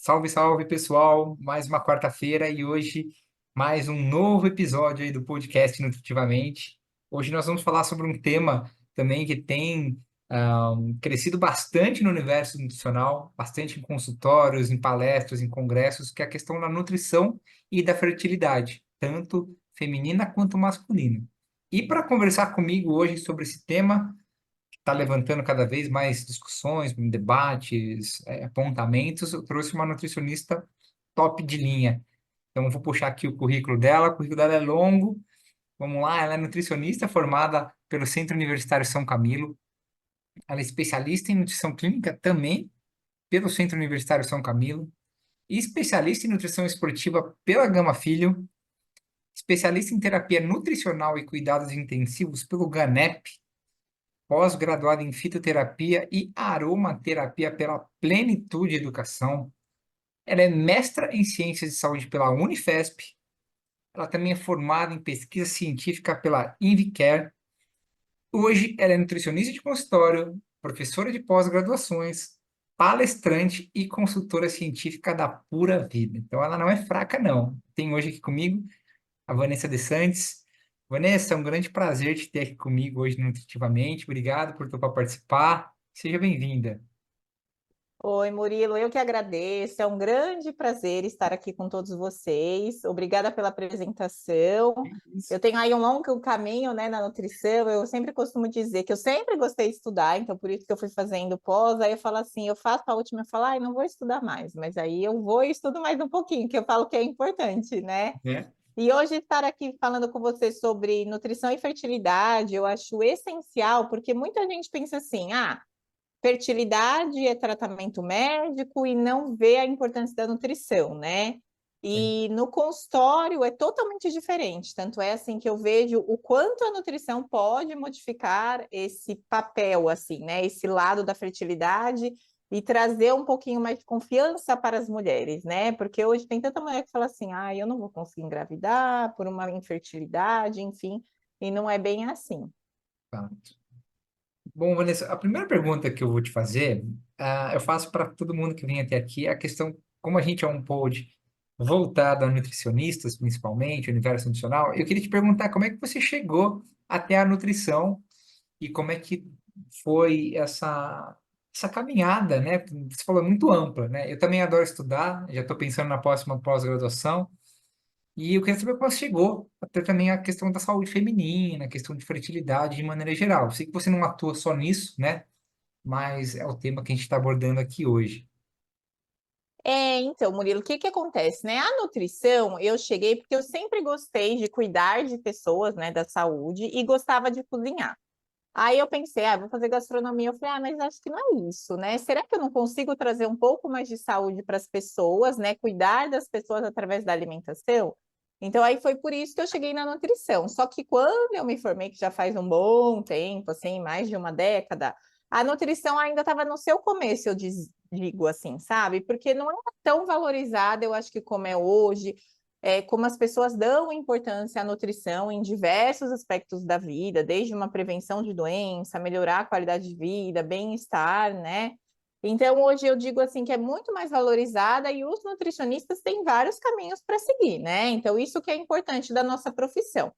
Salve, salve, pessoal! Mais uma quarta-feira e hoje mais um novo episódio aí do podcast Nutritivamente. Hoje nós vamos falar sobre um tema também que tem crescido bastante no universo nutricional, bastante em consultórios, em palestras, em congressos, que é a questão da nutrição e da fertilidade, tanto feminina quanto masculina. E para conversar comigo hoje sobre esse tema, está levantando cada vez mais discussões, debates, apontamentos. Eu trouxe uma nutricionista top de linha. Então, eu vou puxar aqui o currículo dela. O currículo dela é longo. Vamos lá, ela é nutricionista formada pelo Centro Universitário São Camilo. Ela é especialista em nutrição clínica também pelo Centro Universitário São Camilo. E especialista em nutrição esportiva pela Gama Filho. Especialista em terapia nutricional e cuidados intensivos pelo GANEP, pós-graduada em fitoterapia e aromaterapia pela Plenitude Educação. Ela é mestra em ciências de saúde pela Unifesp. Ela também é formada em pesquisa científica pela Invicare. Hoje, ela é nutricionista de consultório, professora de pós-graduações, palestrante e consultora científica da Pura Vida. Então, ela não é fraca, não. Tem hoje aqui comigo a Vanessa De Santos. Vanessa, é um grande prazer te ter aqui comigo hoje no Nutritivamente. Obrigado por topar participar. Seja bem-vinda. Oi, Murilo, eu que agradeço. É um grande prazer estar aqui com todos vocês. Obrigada pela apresentação. Isso. Eu tenho aí um longo caminho, né, na nutrição. Eu sempre costumo dizer que eu sempre gostei de estudar, então por isso que eu fui fazendo pós. Aí eu falo assim, eu faço a última, eu falo, ai, não vou estudar mais, mas aí eu vou e estudo mais um pouquinho, que eu falo que é importante, né? É, E hoje estar aqui falando com você sobre nutrição e fertilidade, eu acho essencial, porque muita gente pensa assim, ah, fertilidade é tratamento médico e não vê a importância da nutrição, né? E no consultório é totalmente diferente. Tanto é assim que eu vejo o quanto a nutrição pode modificar esse papel, assim, né? Esse lado da fertilidade e trazer um pouquinho mais de confiança para as mulheres, né? Porque hoje tem tanta mulher que fala assim, ah, eu não vou conseguir engravidar por uma infertilidade, enfim, e não é bem assim. tá. Bom, Vanessa, a primeira pergunta que eu vou te fazer, eu faço para todo mundo que vem até aqui, a questão, como a gente é um pod voltado a nutricionistas, principalmente, universo nutricional, eu queria te perguntar como é que você chegou até a nutrição e como é que foi essa caminhada, né? Você falou muito ampla, né? Eu também adoro estudar, já estou pensando na próxima pós-graduação. E eu queria saber como você chegou até também a questão da saúde feminina, a questão de fertilidade de maneira geral. Eu sei que você não atua só nisso, né? Mas é o tema que a gente está abordando aqui hoje. Então, Murilo, o que que acontece, né? A nutrição, eu cheguei porque eu sempre gostei de cuidar de pessoas, né, da saúde e gostava de cozinhar. Aí eu pensei, ah, vou fazer gastronomia. Eu falei, ah, mas acho que não é isso, né? Será que eu não consigo trazer um pouco mais de saúde para as pessoas, né? Cuidar das pessoas através da alimentação? Então aí foi por isso que eu cheguei na nutrição. Só que quando eu me formei, que já faz um bom tempo, assim, mais de uma década, a nutrição ainda estava no seu começo, digo assim, sabe? Porque não era tão valorizada, eu acho que como é hoje, como as pessoas dão importância à nutrição em diversos aspectos da vida, desde uma prevenção de doença, melhorar a qualidade de vida, bem-estar, né? Então, hoje eu digo assim que é muito mais valorizada e os nutricionistas têm vários caminhos para seguir, né? Então, isso que é importante da nossa profissão.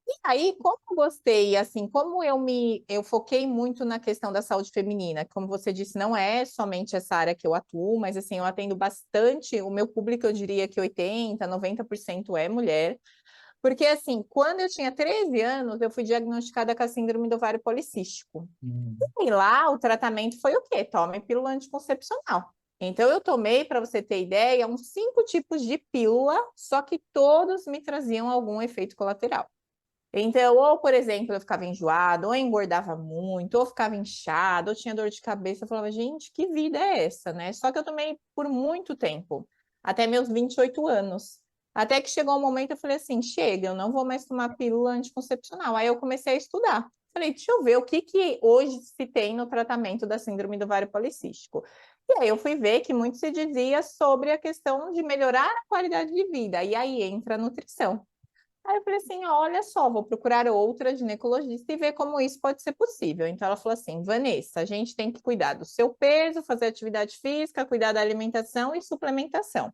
E aí, como eu gostei, assim, como eu foquei muito na questão da saúde feminina, como você disse, não é somente essa área que eu atuo, mas assim, eu atendo bastante, o meu público eu diria que 80, 90% é mulher, porque assim, quando eu tinha 13 anos, eu fui diagnosticada com a síndrome do ovário policístico. Hum. E lá o tratamento foi o quê? Tome pílula anticoncepcional. Então eu tomei, para você ter ideia, uns 5 tipos de pílula, só que todos me traziam algum efeito colateral. Então, ou, por exemplo, eu ficava enjoada, ou engordava muito, ou ficava inchada, ou tinha dor de cabeça. Eu falava, gente, que vida é essa, né? Só que eu tomei por muito tempo, até meus 28 anos. Até que chegou um momento, eu falei assim, chega, eu não vou mais tomar pílula anticoncepcional. Aí eu comecei a estudar. Falei, deixa eu ver o que que hoje se tem no tratamento da síndrome do ovário policístico. E aí eu fui ver que muito se dizia sobre a questão de melhorar a qualidade de vida. E aí entra a nutrição. Aí eu falei assim, olha só, vou procurar outra ginecologista e ver como isso pode ser possível. Então ela falou assim, Vanessa, a gente tem que cuidar do seu peso, fazer atividade física, cuidar da alimentação e suplementação.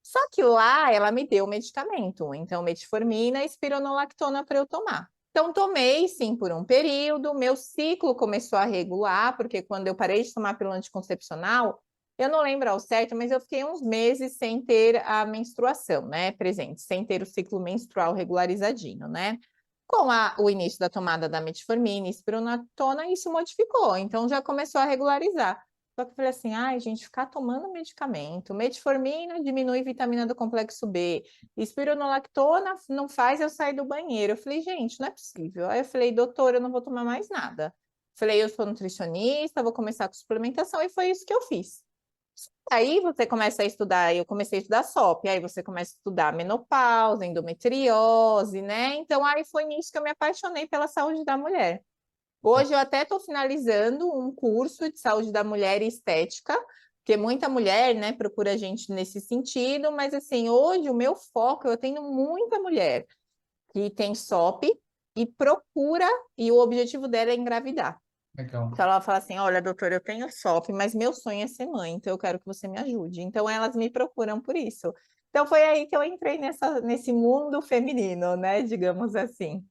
Só que lá ela me deu medicamento, então metformina e espironolactona para eu tomar. Então tomei sim por um período, meu ciclo começou a regular, porque quando eu parei de tomar pílula anticoncepcional, eu não lembro ao certo, mas eu fiquei uns meses sem ter a menstruação, né, presente, sem ter o ciclo menstrual regularizadinho, né? Com o início da tomada da metformina e espironolactona, isso modificou, então já começou a regularizar. Só que eu falei assim, ai, gente, ficar tomando medicamento, metformina diminui vitamina do complexo B, espironolactona não faz eu sair do banheiro. Eu falei, gente, não é possível. Aí eu falei, doutor, eu não vou tomar mais nada. Falei, eu sou nutricionista, vou começar com suplementação, e foi isso que eu fiz. Aí você começa a estudar, eu comecei a estudar SOP, aí você começa a estudar menopausa, endometriose, né? Então aí foi nisso que eu me apaixonei pela saúde da mulher. Hoje eu até estou finalizando um curso de saúde da mulher e estética, porque muita mulher, né, procura a gente nesse sentido, mas assim, hoje o meu foco, eu tenho muita mulher que tem SOP e procura, e o objetivo dela é engravidar. Legal. Então ela fala assim: olha, doutora, eu tenho SOP, mas meu sonho é ser mãe, então eu quero que você me ajude. Então elas me procuram por isso. Então foi aí que eu entrei nesse mundo feminino, né, digamos assim.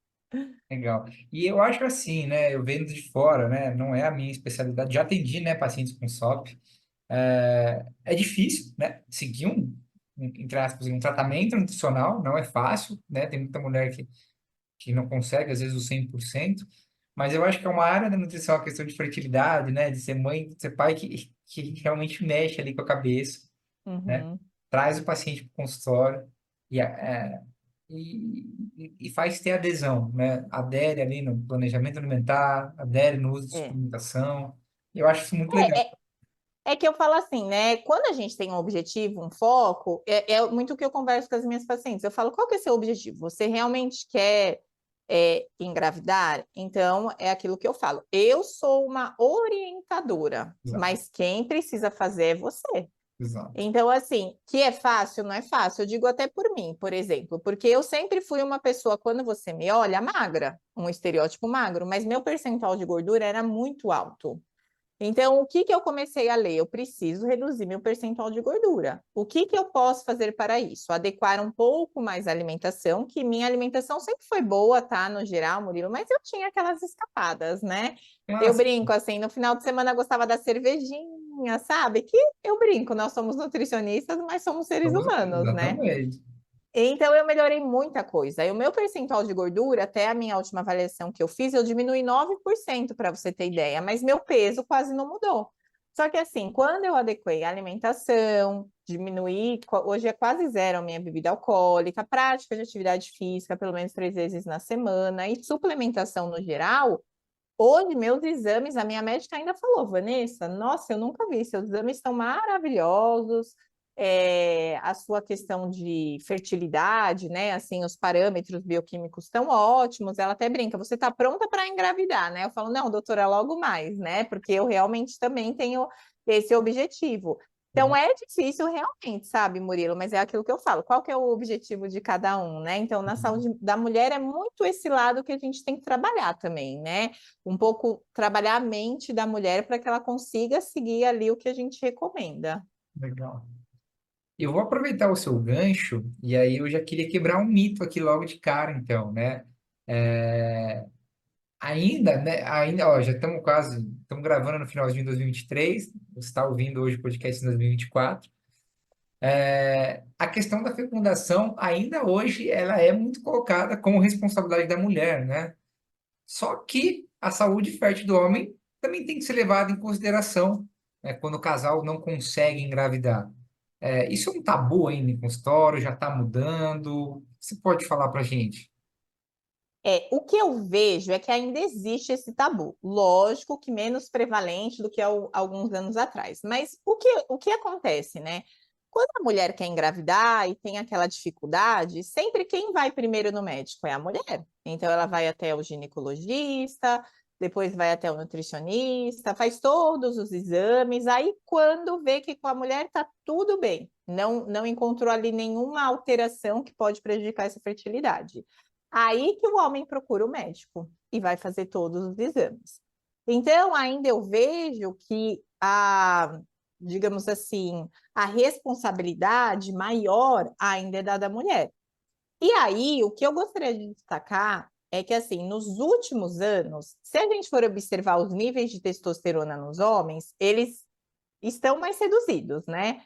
Legal. E eu acho assim, né? Eu vendo de fora, né? Não é a minha especialidade. Já atendi, né? Pacientes com SOP. É difícil, né? Seguir entre aspas, um tratamento nutricional. Não é fácil, né? Tem muita mulher que não consegue, às vezes, o 100%. Mas eu acho que é uma área da nutrição, a questão de fertilidade, né? De ser mãe, de ser pai, que realmente mexe ali com a cabeça, né? Uhum. Traz o paciente para o consultório e faz ter adesão, né? Adere ali no planejamento alimentar, adere no uso de É. suplementação. Eu acho isso muito legal. É, é, é que eu falo assim, né? Quando a gente tem um objetivo, um foco, é muito o que eu converso com as minhas pacientes. Eu falo, qual que é seu objetivo? Você realmente quer engravidar? Então, é aquilo que eu falo. Eu sou uma orientadora, Exato, mas quem precisa fazer é você. exato. Então, assim, que é fácil, não é fácil. Eu digo até por mim, por exemplo, porque eu sempre fui uma pessoa, quando você me olha, magra, um estereótipo magro, mas meu percentual de gordura era muito alto. Então, o que que eu comecei a ler? Eu preciso reduzir meu percentual de gordura. O que que eu posso fazer para isso? Adequar um pouco mais a alimentação, que minha alimentação sempre foi boa, tá? No geral, Murilo, mas eu tinha aquelas escapadas, né? Ah, Eu sim. brinco assim, no final de semana eu gostava da cervejinha, sabe? Que eu brinco, nós somos nutricionistas, mas somos seres humanos, né? Exatamente. Então, eu melhorei muita coisa. E o meu percentual de gordura, até a minha última avaliação que eu fiz, eu diminui 9% para você ter ideia, mas meu peso quase não mudou. Só que assim, quando eu adequei a alimentação, diminuí, hoje é quase zero a minha bebida alcoólica, prática de atividade física, pelo menos 3 vezes na semana, e suplementação no geral, hoje meus exames, a minha médica ainda falou, Vanessa, nossa, eu nunca vi, seus exames estão maravilhosos, a sua questão de fertilidade, né? Assim, os parâmetros bioquímicos estão ótimos. Ela até brinca, você está pronta para engravidar, né? Eu falo, não, doutora, logo mais, né? Porque eu realmente também tenho esse objetivo. Então é difícil realmente, sabe, Murilo? Mas é aquilo que eu falo. Qual que é o objetivo de cada um, né? Então, na saúde da mulher é muito esse lado que a gente tem que trabalhar também, né? Um pouco trabalhar a mente da mulher para que ela consiga seguir ali o que a gente recomenda. Legal. Eu vou aproveitar o seu gancho e aí eu já queria quebrar um mito aqui logo de cara, então, né? É, ó, já estamos quase, estamos gravando no finalzinho de 2023, você está ouvindo hoje o podcast em 2024. A questão da fecundação, ainda hoje, ela é muito colocada como responsabilidade da mulher, né? Só que a saúde fértil do homem também tem que ser levada em consideração, né, quando o casal não consegue engravidar. Isso é um tabu ainda em consultório, já está mudando. Você pode falar para gente? O que eu vejo é que ainda existe esse tabu. Lógico que menos prevalente do que alguns anos atrás. Mas o que acontece, né? Quando a mulher quer engravidar e tem aquela dificuldade, sempre quem vai primeiro no médico é a mulher. Então ela vai até o ginecologista, depois vai até o nutricionista, faz todos os exames, aí quando vê que com a mulher está tudo bem, não encontrou ali nenhuma alteração que pode prejudicar essa fertilidade. Aí que o homem procura o médico e vai fazer todos os exames. Então, ainda eu vejo que digamos assim, a responsabilidade maior ainda é dada à mulher. E aí, o que eu gostaria de destacar é que, assim, nos últimos anos, se a gente for observar os níveis de testosterona nos homens, eles estão mais reduzidos, né?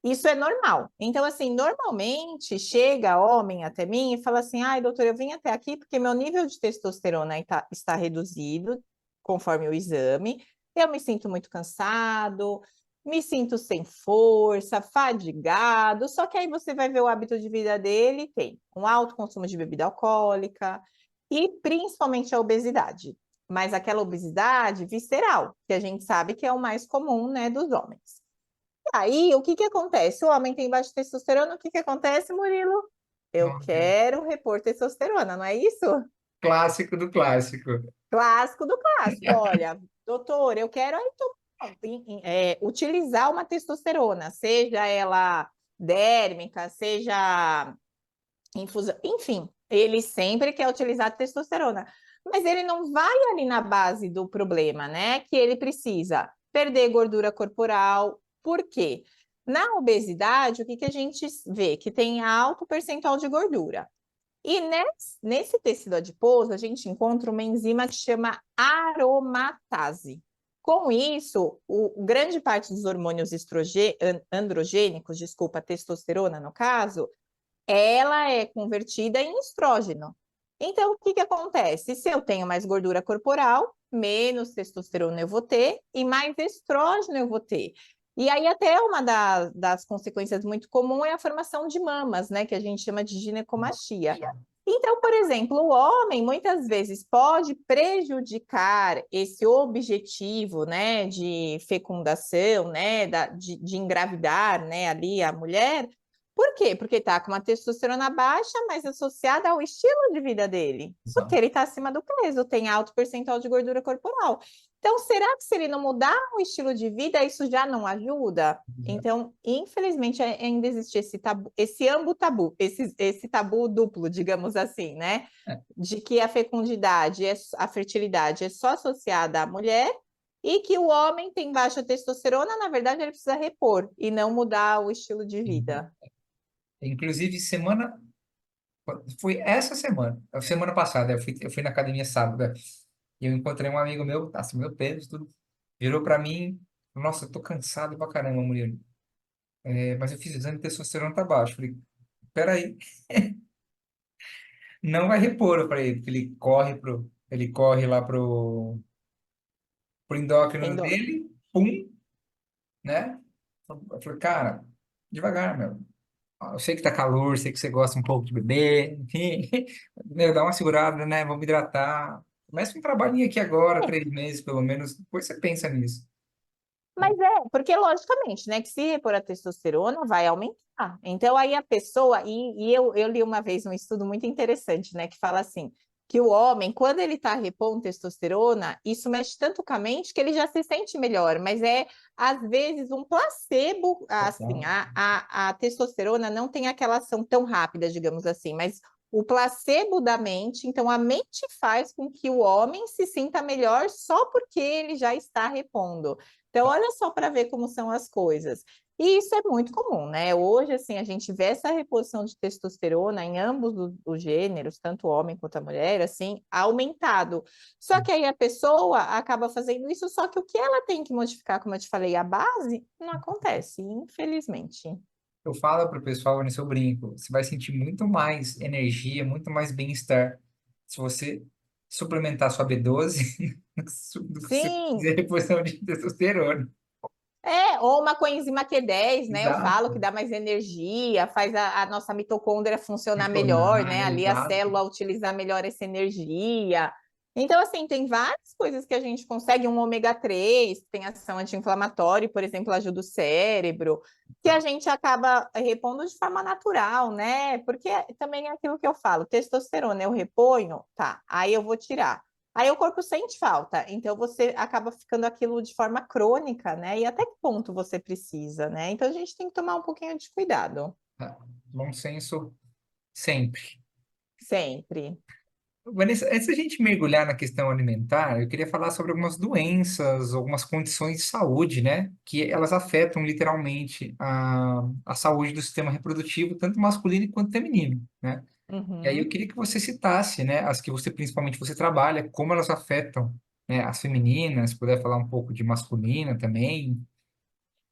Isso é normal. Então, assim, normalmente chega homem até mim e fala assim: ai, doutor, eu vim até aqui porque meu nível de testosterona está reduzido conforme o exame, eu me sinto muito cansado, me sinto sem força, fadigado. Só que aí você vai ver o hábito de vida dele, tem um alto consumo de bebida alcoólica e principalmente a obesidade. Mas aquela obesidade visceral, que a gente sabe que é o mais comum, né, dos homens. Aí, o que que acontece? O homem tem baixa testosterona, o que que acontece, Murilo? Eu Nossa, quero repor testosterona, não é isso? clássico do clássico. Clássico do clássico. Olha, doutor, eu quero aí, utilizar uma testosterona, seja ela dérmica, seja infusão, enfim, ele sempre quer utilizar testosterona. Mas ele não vai ali na base do problema, né? Que ele precisa perder gordura corporal. Por quê? Na obesidade, o que que a gente vê? Que tem alto percentual de gordura. E nesse tecido adiposo, a gente encontra uma enzima que chama aromatase. Com isso, grande parte dos hormônios androgênicos, desculpa, testosterona no caso, ela é convertida em estrógeno. Então, o que que acontece? Se eu tenho mais gordura corporal, menos testosterona eu vou ter e mais estrógeno eu vou ter. E aí, até uma das consequências muito comum é a formação de mamas, né? Que a gente chama de ginecomastia. Então, por exemplo, o homem muitas vezes pode prejudicar esse objetivo, né, de fecundação, né, de engravidar, né, ali a mulher. Por quê? Porque está com uma testosterona baixa, mas associada ao estilo de vida dele. Porque Exato. ele está acima do peso, tem alto percentual de gordura corporal. Então, será que se ele não mudar o estilo de vida, isso já não ajuda? Então, infelizmente, ainda existe esse tabu, esse tabu duplo, digamos assim, né? É, De que a fecundidade, a fertilidade é só associada à mulher e que o homem tem baixa testosterona, na verdade, ele precisa repor e não mudar o estilo de sim. vida. Inclusive, foi essa semana, a semana passada, eu fui na academia sábado, e eu encontrei um amigo meu, assim, meu peso, tudo, virou pra mim, nossa, eu tô cansado pra caramba, Murilo. Mas eu fiz exame de testosterona tá baixo. Falei, peraí, não vai repor para ele, porque ele corre lá pro endócrino Entendeu? dele, pum, né? Eu falei, cara, devagar, meu. Eu sei que tá calor, sei que você gosta um pouco de beber, enfim, meu, dá uma segurada, né? Vamos hidratar. Começa um trabalhinho aqui agora, 3 meses pelo menos, depois você pensa nisso. Mas porque logicamente, né, que se repor a testosterona vai aumentar. Então, aí a pessoa, e eu li uma vez um estudo muito interessante, né, que fala assim, que o homem, quando ele está repondo testosterona, isso mexe tanto com a mente que ele já se sente melhor, mas às vezes, um placebo, assim, Total. a testosterona não tem aquela ação tão rápida, digamos assim, mas o placebo da mente, então a mente faz com que o homem se sinta melhor só porque ele já está repondo. Então, olha só para ver como são as coisas. E isso é muito comum, né? Hoje, assim, a gente vê essa reposição de testosterona em ambos os gêneros, tanto o homem quanto a mulher, assim, aumentado. Só que aí a pessoa acaba fazendo isso, só que o que ela tem que modificar, como eu te falei, a base, não acontece, infelizmente. Eu falo pro pessoal nesse eu brinco, você vai sentir muito mais energia, muito mais bem-estar se você suplementar sua B12 do que se Sim, fizer reposição de testosterona. ou uma coenzima Q10, né? Eu falo que Exato. dá mais energia, faz a nossa mitocôndria funcionar melhor, Funcionar, né? Ali a exato. célula utilizar melhor essa energia. Então, assim, tem várias coisas que a gente consegue, um ômega 3 tem ação anti-inflamatória, por exemplo, ajuda o cérebro, que a gente acaba repondo de forma natural, né? Porque também é aquilo que eu falo, testosterona eu reponho, tá, aí eu vou tirar. Aí o corpo sente falta, então você acaba ficando aquilo de forma crônica, né? E até que ponto você precisa, né? Então a gente tem que tomar um pouquinho de cuidado, Ah, bom senso sempre. sempre. Vanessa, antes da gente mergulhar na questão alimentar, eu queria falar sobre algumas doenças, algumas condições de saúde, né? Que elas afetam literalmente a saúde do sistema reprodutivo, tanto masculino quanto feminino, né? E aí eu Uhum. queria que você citasse, né, as que você principalmente você trabalha, como elas afetam, né, as femininas, se puder falar um pouco de masculina também.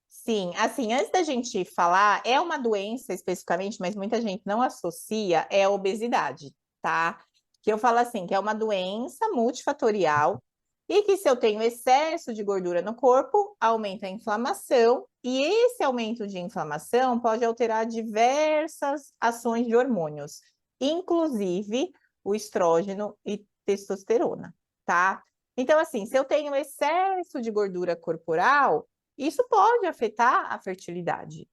Sim, assim, antes da gente falar, é uma doença especificamente, mas muita gente não associa, é a obesidade, tá? Que eu falo assim, que é uma doença multifatorial e que se eu tenho excesso de gordura no corpo, aumenta a inflamação, e esse aumento de inflamação pode alterar diversas ações de hormônios, inclusive o estrógeno e testosterona, tá? Então, assim, se eu tenho excesso de gordura corporal, isso pode afetar a fertilidade.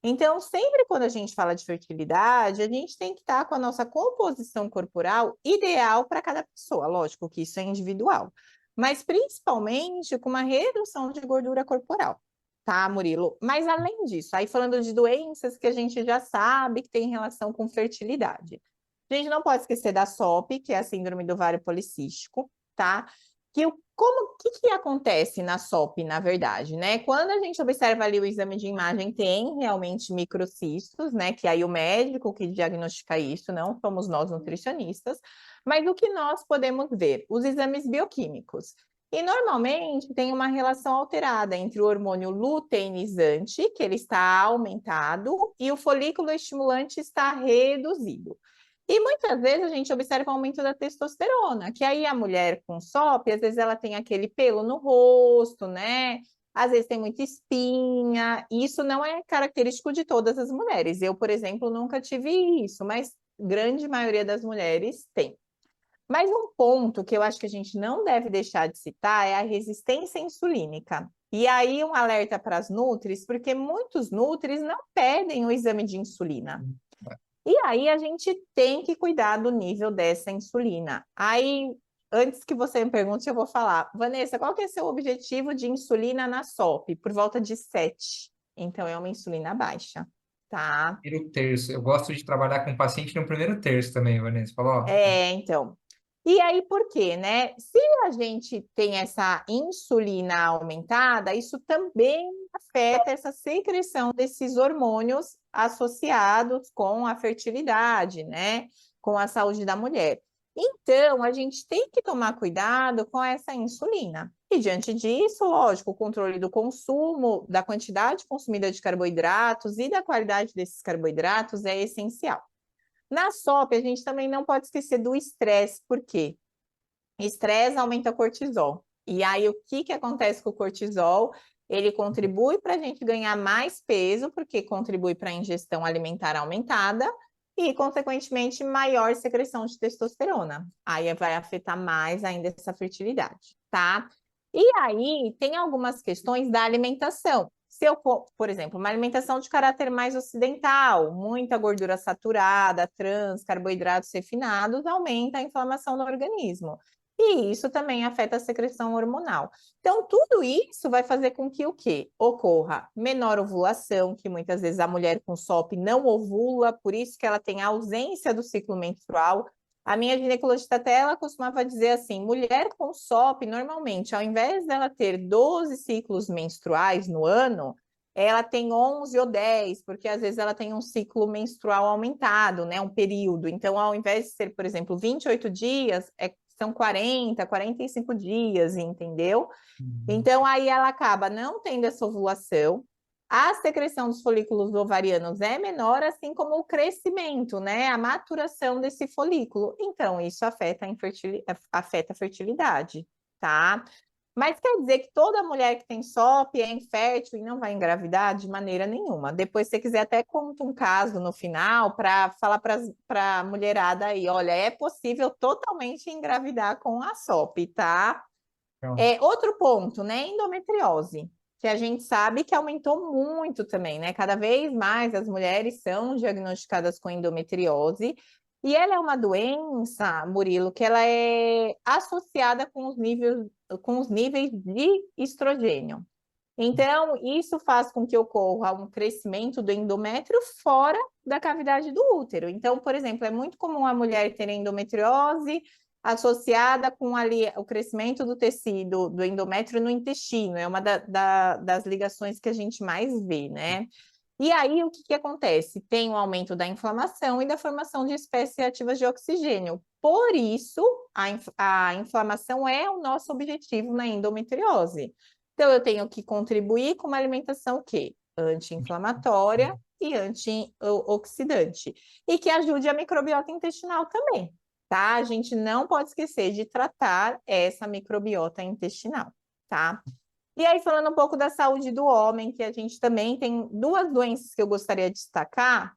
Então, sempre quando a gente fala de fertilidade, a gente tem que estar com a nossa composição corporal ideal para cada pessoa. Lógico que isso é individual, mas principalmente com uma redução de gordura corporal, tá, Murilo? Mas além disso, aí falando de doenças que a gente já sabe que tem relação com fertilidade. A gente não pode esquecer da SOP, que é a síndrome do ovário policístico, tá? Que acontece na SOP, na verdade, né? Quando a gente observa ali o exame de imagem, tem realmente microcistos, né? Que aí o médico que diagnostica isso, não somos nós nutricionistas, mas o que nós podemos ver? Os exames bioquímicos. E normalmente tem uma relação alterada entre o hormônio luteinizante, que ele está aumentado, e o folículo estimulante está reduzido. E muitas vezes a gente observa um aumento da testosterona, que aí a mulher com SOP, às vezes ela tem aquele pelo no rosto, né? Às vezes tem muita espinha. E isso não é característico de todas as mulheres. Eu, por exemplo, nunca tive isso, mas grande maioria das mulheres tem. Mas um ponto que eu acho que a gente não deve deixar de citar é a resistência insulínica. E aí um alerta para as nutris, porque muitos nutris não pedem o exame de insulina. E aí a gente tem que cuidar do nível dessa insulina. Aí, antes que você me pergunte, eu vou falar. Vanessa, qual que é seu objetivo de insulina na SOP? Por volta de 7. Então, é uma insulina baixa, tá? Primeiro terço. Eu gosto de trabalhar com paciente no primeiro terço também, Vanessa. Falou, ó, Então. E aí, por quê, né? Se a gente tem essa insulina aumentada, isso também afeta essa secreção desses hormônios associados com a fertilidade, né? Com a saúde da mulher. Então, a gente tem que tomar cuidado com essa insulina. E diante disso, lógico, o controle do consumo, da quantidade consumida de carboidratos e da qualidade desses carboidratos é essencial. Na SOP, a gente também não pode esquecer do estresse, por quê? Estresse aumenta cortisol. E aí, o que, que acontece com o cortisol? Ele contribui para a gente ganhar mais peso, porque contribui para a ingestão alimentar aumentada e, consequentemente, maior secreção de testosterona. Aí vai afetar mais ainda essa fertilidade, tá? E aí, tem algumas questões da alimentação. Se eu, por exemplo, uma alimentação de caráter mais ocidental, muita gordura saturada, trans, carboidratos refinados, aumenta a inflamação no organismo. E isso também afeta a secreção hormonal. Então, tudo isso vai fazer com que o quê? Ocorra menor ovulação, que muitas vezes a mulher com SOP não ovula, por isso que ela tem ausência do ciclo menstrual. A minha ginecologista até ela costumava dizer assim, mulher com SOP, normalmente, ao invés dela ter 12 ciclos menstruais no ano, ela tem 11 ou 10, porque às vezes ela tem um ciclo menstrual aumentado, né, um período. Então, ao invés de ser, por exemplo, 28 dias, são 40, 45 dias, entendeu? Então, aí ela acaba não tendo essa ovulação, a secreção dos folículos ovarianos é menor, assim como o crescimento, né? A maturação desse folículo. Então, isso afeta a fertilidade, tá? Mas quer dizer que toda mulher que tem SOP é infértil e não vai engravidar de maneira nenhuma. Depois, se você quiser, até conta um caso no final para falar para a mulherada aí: olha, é possível totalmente engravidar com a SOP, tá? então, Outro ponto, né? Endometriose, que a gente sabe que aumentou muito também, né? Cada vez mais as mulheres são diagnosticadas com endometriose. E ela é uma doença, Murilo, que ela é associada com os níveis de estrogênio. Então, isso faz com que ocorra um crescimento do endométrio fora da cavidade do útero. Então, por exemplo, é muito comum a mulher ter endometriose associada com ali o crescimento do tecido do endométrio no intestino. É uma das ligações que a gente mais vê, né? E aí, o que que acontece? Tem um aumento da inflamação e da formação de espécies ativas de oxigênio. Por isso, a inflamação é o nosso objetivo na endometriose. Então, eu tenho que contribuir com uma alimentação que anti-inflamatória e antioxidante, e que ajude a microbiota intestinal também, tá? A gente não pode esquecer de tratar essa microbiota intestinal, tá? E aí, falando um pouco da saúde do homem, que a gente também tem duas doenças que eu gostaria de destacar,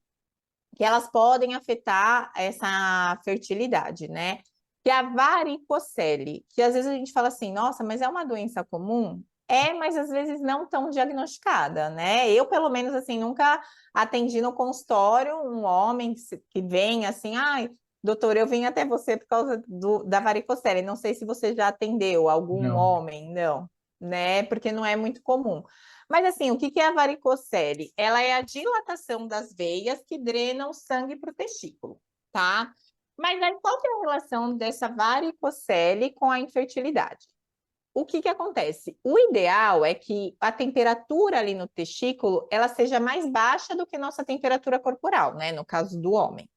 que elas podem afetar essa fertilidade, né? Que é a varicocele, que às vezes a gente fala assim, nossa, mas é uma doença comum? É, mas às vezes não tão diagnosticada, né? Eu, pelo menos, assim, nunca atendi no consultório um homem que vem assim, ai, doutor, eu vim até você por causa da varicocele. Não sei se você já atendeu algum Não. homem, não, né? Porque não é muito comum. Mas assim, o que é a varicocele? Ela é a dilatação das veias que drenam o sangue para o testículo, tá? Mas aí qual que é a relação dessa varicocele com a infertilidade? O que acontece? O ideal é que a temperatura ali no testículo ela seja mais baixa do que nossa temperatura corporal, né? No caso do homem.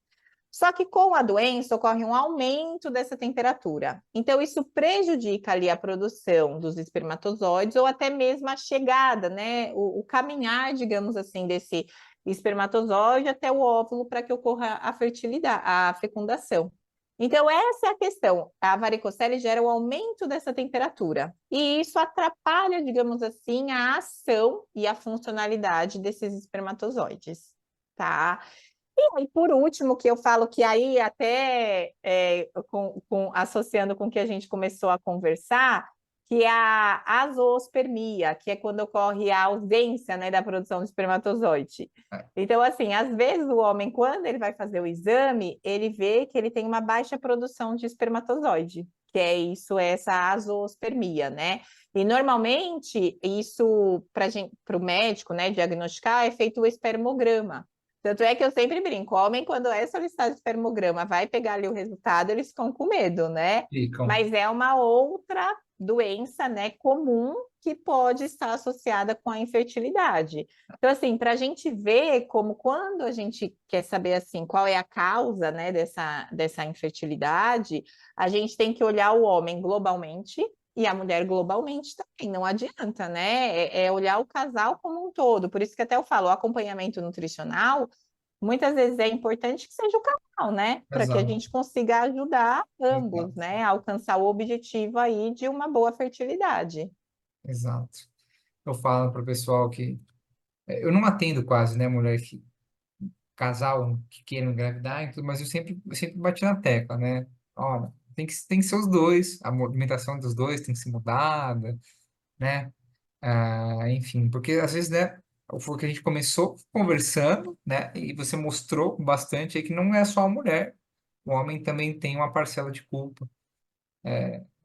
Só que com a doença ocorre um aumento dessa temperatura. Então, isso prejudica ali a produção dos espermatozoides ou até mesmo a chegada, né? O caminhar, digamos assim, desse espermatozoide até o óvulo para que ocorra a fertilidade, a fecundação. Então, essa é a questão. A varicocele gera o aumento dessa temperatura. E isso atrapalha, digamos assim, a ação e a funcionalidade desses espermatozoides, tá? E aí, por último, que eu falo que aí até associando com o que a gente começou a conversar, que é a azoospermia, que é quando ocorre a ausência, né, da produção de espermatozoide. Então, assim, às vezes o homem, quando ele vai fazer o exame, ele vê que ele tem uma baixa produção de espermatozoide, que é isso, essa azoospermia, né? E normalmente isso para o médico, né, diagnosticar, é feito o espermograma. Tanto é que eu sempre brinco, o homem, quando é solicitado espermograma, vai pegar ali o resultado, eles ficam com medo, né? Ficam. Mas é uma outra doença, né, comum que pode estar associada com a infertilidade. Então, assim, para a gente ver como quando a gente quer saber, assim, qual é a causa, né, dessa infertilidade, a gente tem que olhar o homem globalmente e a mulher globalmente também, não adianta, né? É olhar o casal como um todo. Por isso que até eu falo, o acompanhamento nutricional, muitas vezes é importante que seja o casal, né? Para que a Exato. gente consiga ajudar ambos, Exato. né? A alcançar o objetivo aí de uma boa fertilidade. Exato. Eu falo para o pessoal que eu não atendo quase, né, mulher que casal que queiram engravidar, e tudo, mas eu sempre bati na tecla, né? Olha, tem que ser os dois, a alimentação dos dois tem que ser mudada, né? Enfim, porque às vezes, né, foi o que a gente começou conversando, né? E você mostrou bastante aí que não é só a mulher, o homem também tem uma parcela de culpa.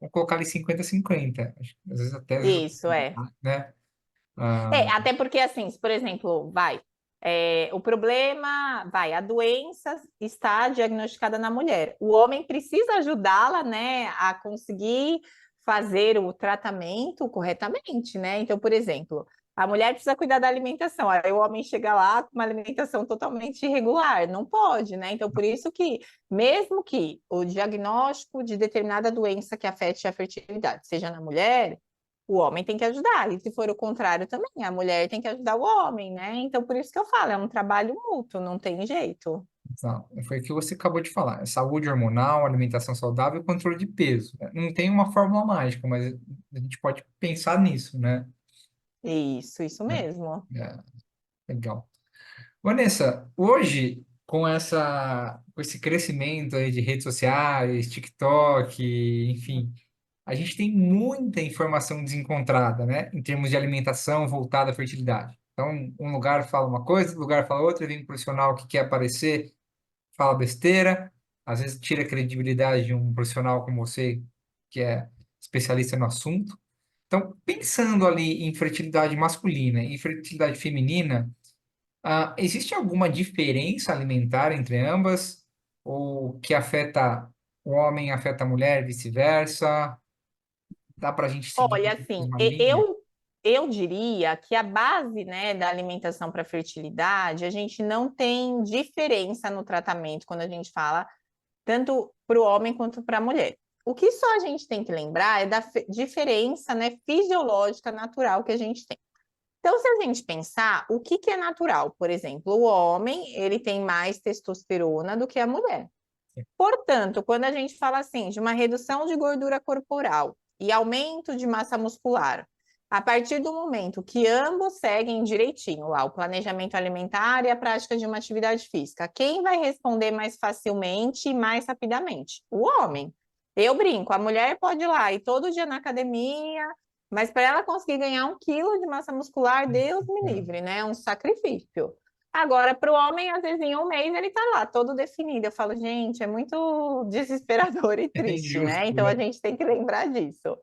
Vou colocar ali 50-50, às vezes até, Isso é. né? É, Ah, até porque, assim, por exemplo, o problema, a doença está diagnosticada na mulher. O homem precisa ajudá-la, né, a conseguir fazer o tratamento corretamente, né? Então, por exemplo, a mulher precisa cuidar da alimentação, aí o homem chega lá com uma alimentação totalmente irregular, não pode, né? Então, por isso que, mesmo que o diagnóstico de determinada doença que afete a fertilidade seja na mulher, o homem tem que ajudar, e se for o contrário também, a mulher tem que ajudar o homem, né? Então, por isso que eu falo, é um trabalho mútuo, não tem jeito. Exato. Foi o que você acabou de falar. Saúde hormonal, alimentação saudável e controle de peso, né? Não tem uma fórmula mágica, mas a gente pode pensar nisso, né? Isso É, mesmo. é, legal. Vanessa, hoje, com esse crescimento aí de redes sociais, TikTok, enfim, a gente tem muita informação desencontrada, né? Em termos de alimentação voltada à fertilidade. Então, um lugar fala uma coisa, outro lugar fala outra, vem um profissional que quer aparecer, fala besteira. às vezes tira a credibilidade de um profissional como você, que é especialista no assunto. Então, pensando ali em fertilidade masculina e fertilidade feminina, existe alguma diferença alimentar entre ambas? Ou que afeta o homem, afeta a mulher, vice-versa? Dá para a gente seguir Olha, assim, uma linha? eu diria que a base, né, da alimentação para fertilidade, a gente não tem diferença no tratamento quando a gente fala tanto para o homem quanto para a mulher. O que só a gente tem que lembrar é da diferença, né, fisiológica natural que a gente tem. Então, se a gente pensar, o que que é natural? Por exemplo, o homem, ele tem mais testosterona do que a mulher. Portanto, quando a gente fala assim de uma redução de gordura corporal e aumento de massa muscular, a partir do momento que ambos seguem direitinho lá o planejamento alimentar e a prática de uma atividade física, quem vai responder mais facilmente e mais rapidamente? O homem. Eu brinco, a mulher pode ir lá e todo dia na academia, mas para ela conseguir ganhar 1 quilo de massa muscular, Deus me livre, né? É um sacrifício. Agora, para o homem, às vezes em um mês ele está lá, todo definido. Eu falo, gente, é muito desesperador e É triste, né? injusto, Então a né? gente tem que lembrar disso.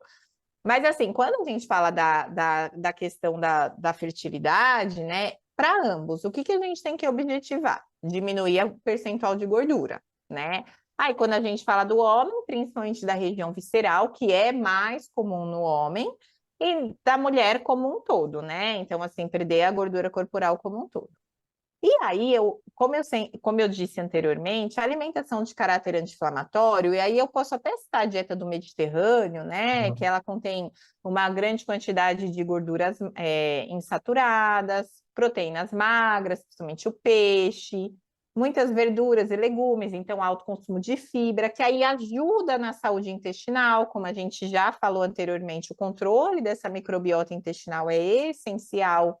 Mas assim, quando a gente fala da questão da fertilidade, né? Para ambos, o que, que a gente tem que objetivar? Diminuir o percentual de gordura, né? Aí, quando a gente fala do homem, principalmente da região visceral, que é mais comum no homem, e da mulher como um todo, né? Então, assim, perder a gordura corporal como um todo. E aí, como eu disse anteriormente, a alimentação de caráter anti-inflamatório, e aí eu posso até citar a dieta do Mediterrâneo, né? Que ela contém uma grande quantidade de gorduras insaturadas, proteínas magras, principalmente o peixe, muitas verduras e legumes, então alto consumo de fibra, que aí ajuda na saúde intestinal, como a gente já falou anteriormente, o controle dessa microbiota intestinal é essencial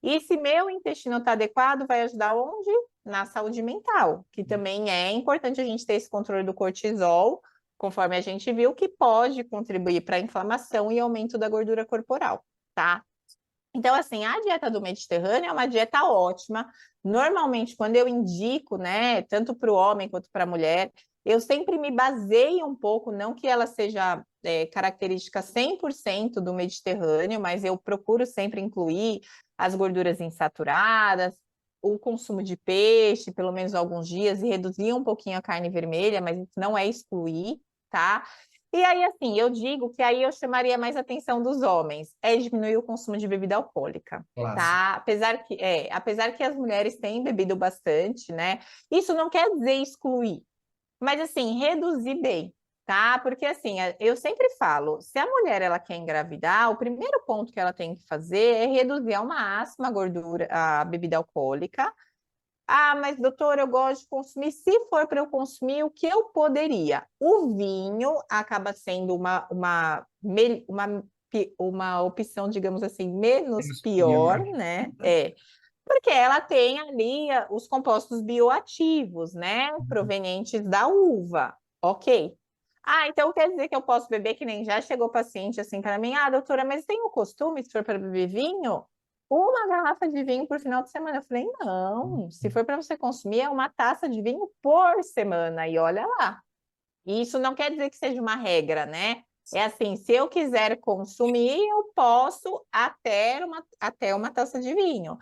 e se meu intestino está adequado, vai ajudar onde? Na saúde mental, que também é importante a gente ter esse controle do cortisol, conforme a gente viu, que pode contribuir para a inflamação e aumento da gordura corporal, tá? Então, assim, a dieta do Mediterrâneo é uma dieta ótima. Normalmente, quando eu indico, né, tanto para o homem quanto para a mulher, eu sempre me baseio um pouco, não que ela seja característica 100% do Mediterrâneo, mas eu procuro sempre incluir as gorduras insaturadas, o consumo de peixe, pelo menos alguns dias, e reduzir um pouquinho a carne vermelha, mas isso não é excluir, tá? E aí, assim, eu digo que aí eu chamaria mais a atenção dos homens, é diminuir o consumo de bebida alcoólica, Clássico. tá? Apesar que as mulheres têm bebido bastante, né? Isso não quer dizer excluir, mas assim, reduzir bem, tá? Porque assim, eu sempre falo, se a mulher ela quer engravidar, o primeiro ponto que ela tem que fazer é reduzir ao máximo a gordura, a bebida alcoólica. Ah, mas doutor, eu gosto de consumir. Se for para eu consumir, o que eu poderia? O vinho acaba sendo uma opção, digamos assim, menos Menos pior, pior. né? Porque ela tem ali os compostos bioativos, né? Provenientes da uva. Ok. Ah, então quer dizer que eu posso beber que nem já chegou paciente assim para mim? Ah, doutora, mas tem o costume, se for para beber vinho, uma garrafa de vinho por final de semana. Eu falei, não, se for para você consumir, é uma taça de vinho por semana. E olha lá. E isso não quer dizer que seja uma regra, né? É assim, se eu quiser consumir, eu posso até uma taça de vinho.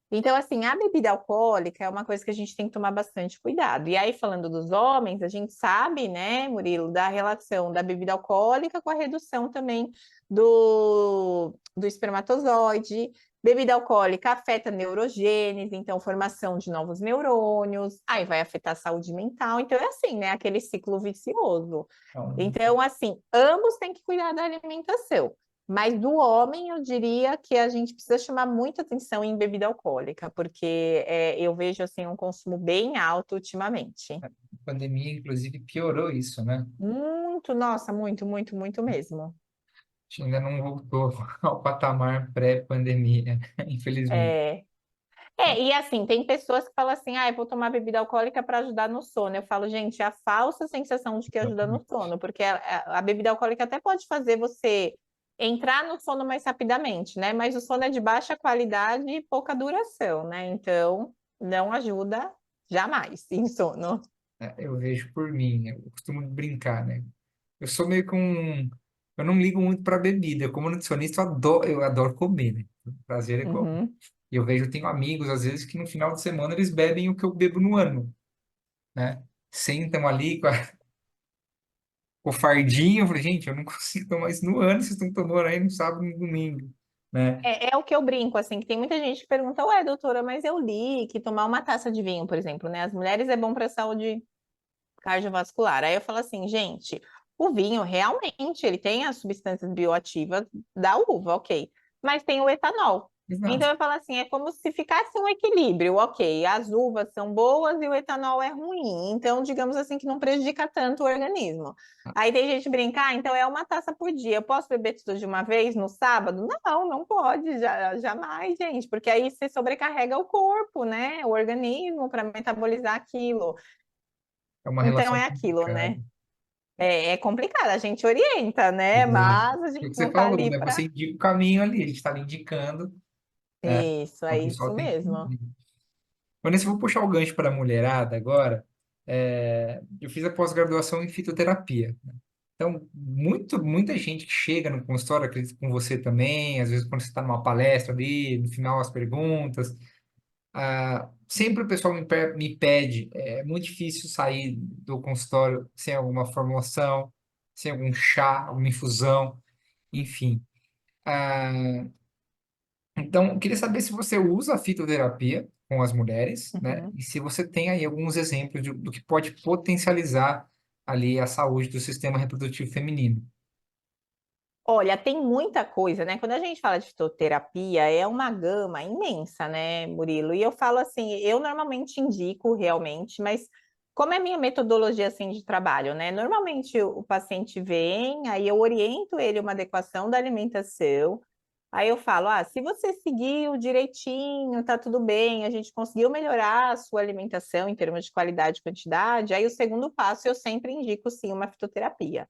Então, assim, a bebida alcoólica é uma coisa que a gente tem que tomar bastante cuidado. E aí, falando dos homens, a gente sabe, né, Murilo, da relação da bebida alcoólica com a redução também do espermatozoide. Bebida alcoólica afeta a neurogênese, então, formação de novos neurônios, aí vai afetar a saúde mental. Então, é assim, né, aquele ciclo vicioso. Então, Então, assim, ambos têm que cuidar da alimentação. Mas do homem, eu diria que a gente precisa chamar muita atenção em bebida alcoólica, porque eu vejo assim um consumo bem alto ultimamente. a pandemia, inclusive, piorou isso, né? Muito, nossa, muito, muito, muito mesmo. A gente ainda não voltou ao patamar pré-pandemia, infelizmente. É, e assim, tem pessoas que falam assim, ah, eu vou tomar bebida alcoólica para ajudar no sono. Eu falo, gente, é a falsa sensação de que ajuda no sono, porque a bebida alcoólica até pode fazer você entrar no sono mais rapidamente, né? Mas o sono é de baixa qualidade e pouca duração, né? Então, não ajuda jamais em sono. né? Eu vejo por mim, eu costumo brincar, né? Eu sou meio que um. Eu não ligo muito para bebida. Como nutricionista, eu adoro comer, né? O prazer é comer. Uhum. E eu vejo, eu tenho amigos, às vezes, que no final de semana eles bebem o que eu bebo no ano, né? Sentam ali com o fardinho. Eu falei, gente, eu não consigo tomar isso no ano, vocês estão tomando aí no sábado e no domingo, né? É o que eu brinco, assim, que tem muita gente que pergunta, ué, doutora, mas eu li que tomar uma taça de vinho, por exemplo, né? As mulheres é bom para a saúde cardiovascular. Aí eu falo assim, gente, o vinho realmente ele tem as substâncias bioativas da uva, ok, mas tem o etanol. Exato. Então eu falo assim, é como se ficasse um equilíbrio, ok, as uvas são boas e o etanol é ruim, então digamos assim que não prejudica tanto o organismo. Aí tem gente brincar, então é uma taça por dia, eu posso beber tudo de uma vez no sábado? Não, não pode, jamais, gente, porque aí você sobrecarrega o corpo, né, o organismo para metabolizar aquilo. É uma Então relação é aquilo, complicada. né? É complicado, a gente orienta, né? Exato. Mas a É o gente que você não tá falou, ali né? para. Você indica o caminho ali, a gente está ali indicando, né? Isso, Então, é o pessoal isso tem que mesmo. cumprir. Vanessa, eu vou puxar o gancho para a mulherada agora. Eu fiz a pós-graduação em fitoterapia. Então, muita gente que chega no consultório, acredito com você também, às vezes quando você está numa palestra ali, no final as perguntas, sempre o pessoal me pede, é muito difícil sair do consultório sem alguma formulação, sem algum chá, alguma infusão, enfim. Ah, então, eu queria saber se você usa a fitoterapia com as mulheres, né? Uhum. E se você tem aí alguns exemplos do que pode potencializar ali a saúde do sistema reprodutivo feminino. Olha, tem muita coisa, né? Quando a gente fala de fitoterapia, é uma gama imensa, né, Murilo? E eu falo assim, eu normalmente indico realmente, mas como é minha metodologia assim de trabalho, né? Normalmente o paciente vem, aí eu oriento ele uma adequação da alimentação. Aí eu falo, se você seguiu direitinho, tá tudo bem, a gente conseguiu melhorar a sua alimentação em termos de qualidade e quantidade, aí o segundo passo eu sempre indico sim uma fitoterapia.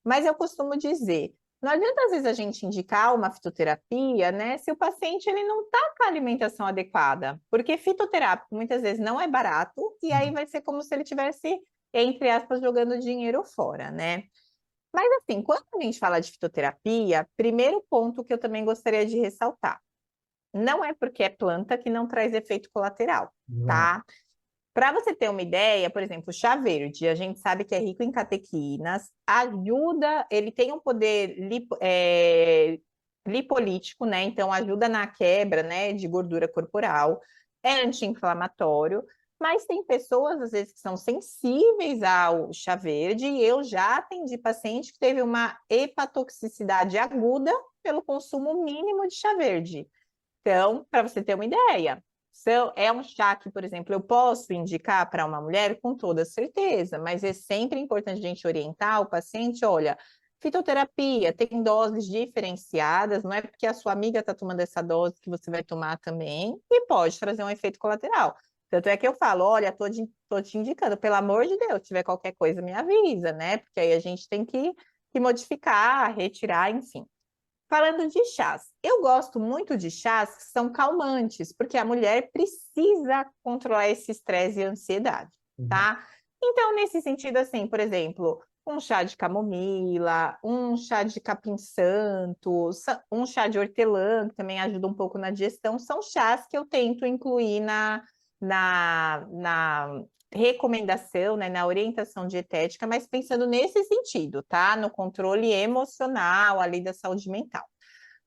Mas eu costumo dizer, não adianta às vezes a gente indicar uma fitoterapia, né, se o paciente ele não está com a alimentação adequada, porque fitoterápico muitas vezes não é barato e aí vai ser como se ele tivesse, entre aspas, jogando dinheiro fora, né? Mas assim, quando a gente fala de fitoterapia, primeiro ponto que eu também gostaria de ressaltar, não é porque é planta que não traz efeito colateral, Exato. tá? Para você ter uma ideia, por exemplo, o chá verde, a gente sabe que é rico em catequinas, ajuda, ele tem um poder lipolítico, né? Então ajuda na quebra, né, de gordura corporal, é anti-inflamatório, mas tem pessoas, às vezes, que são sensíveis ao chá verde, e eu já atendi paciente que teve uma hepatotoxicidade aguda pelo consumo mínimo de chá verde. Então, para você ter uma ideia, é um chá que, por exemplo, eu posso indicar para uma mulher com toda certeza, mas é sempre importante a gente orientar o paciente, olha, fitoterapia tem doses diferenciadas, não é porque a sua amiga está tomando essa dose que você vai tomar também, e pode trazer um efeito colateral. Tanto é que eu falo, olha, tô te indicando, pelo amor de Deus, se tiver qualquer coisa, me avisa, né? Porque aí a gente tem que modificar, retirar, enfim. Falando de chás, eu gosto muito de chás que são calmantes, porque a mulher precisa controlar esse estresse e ansiedade, Exato. tá? Então, nesse sentido, assim, por exemplo, um chá de camomila, um chá de capim-santo, um chá de hortelã, que também ajuda um pouco na digestão, são chás que eu tento incluir na recomendação, né, na orientação dietética, mas pensando nesse sentido, tá? No controle emocional ali da saúde mental.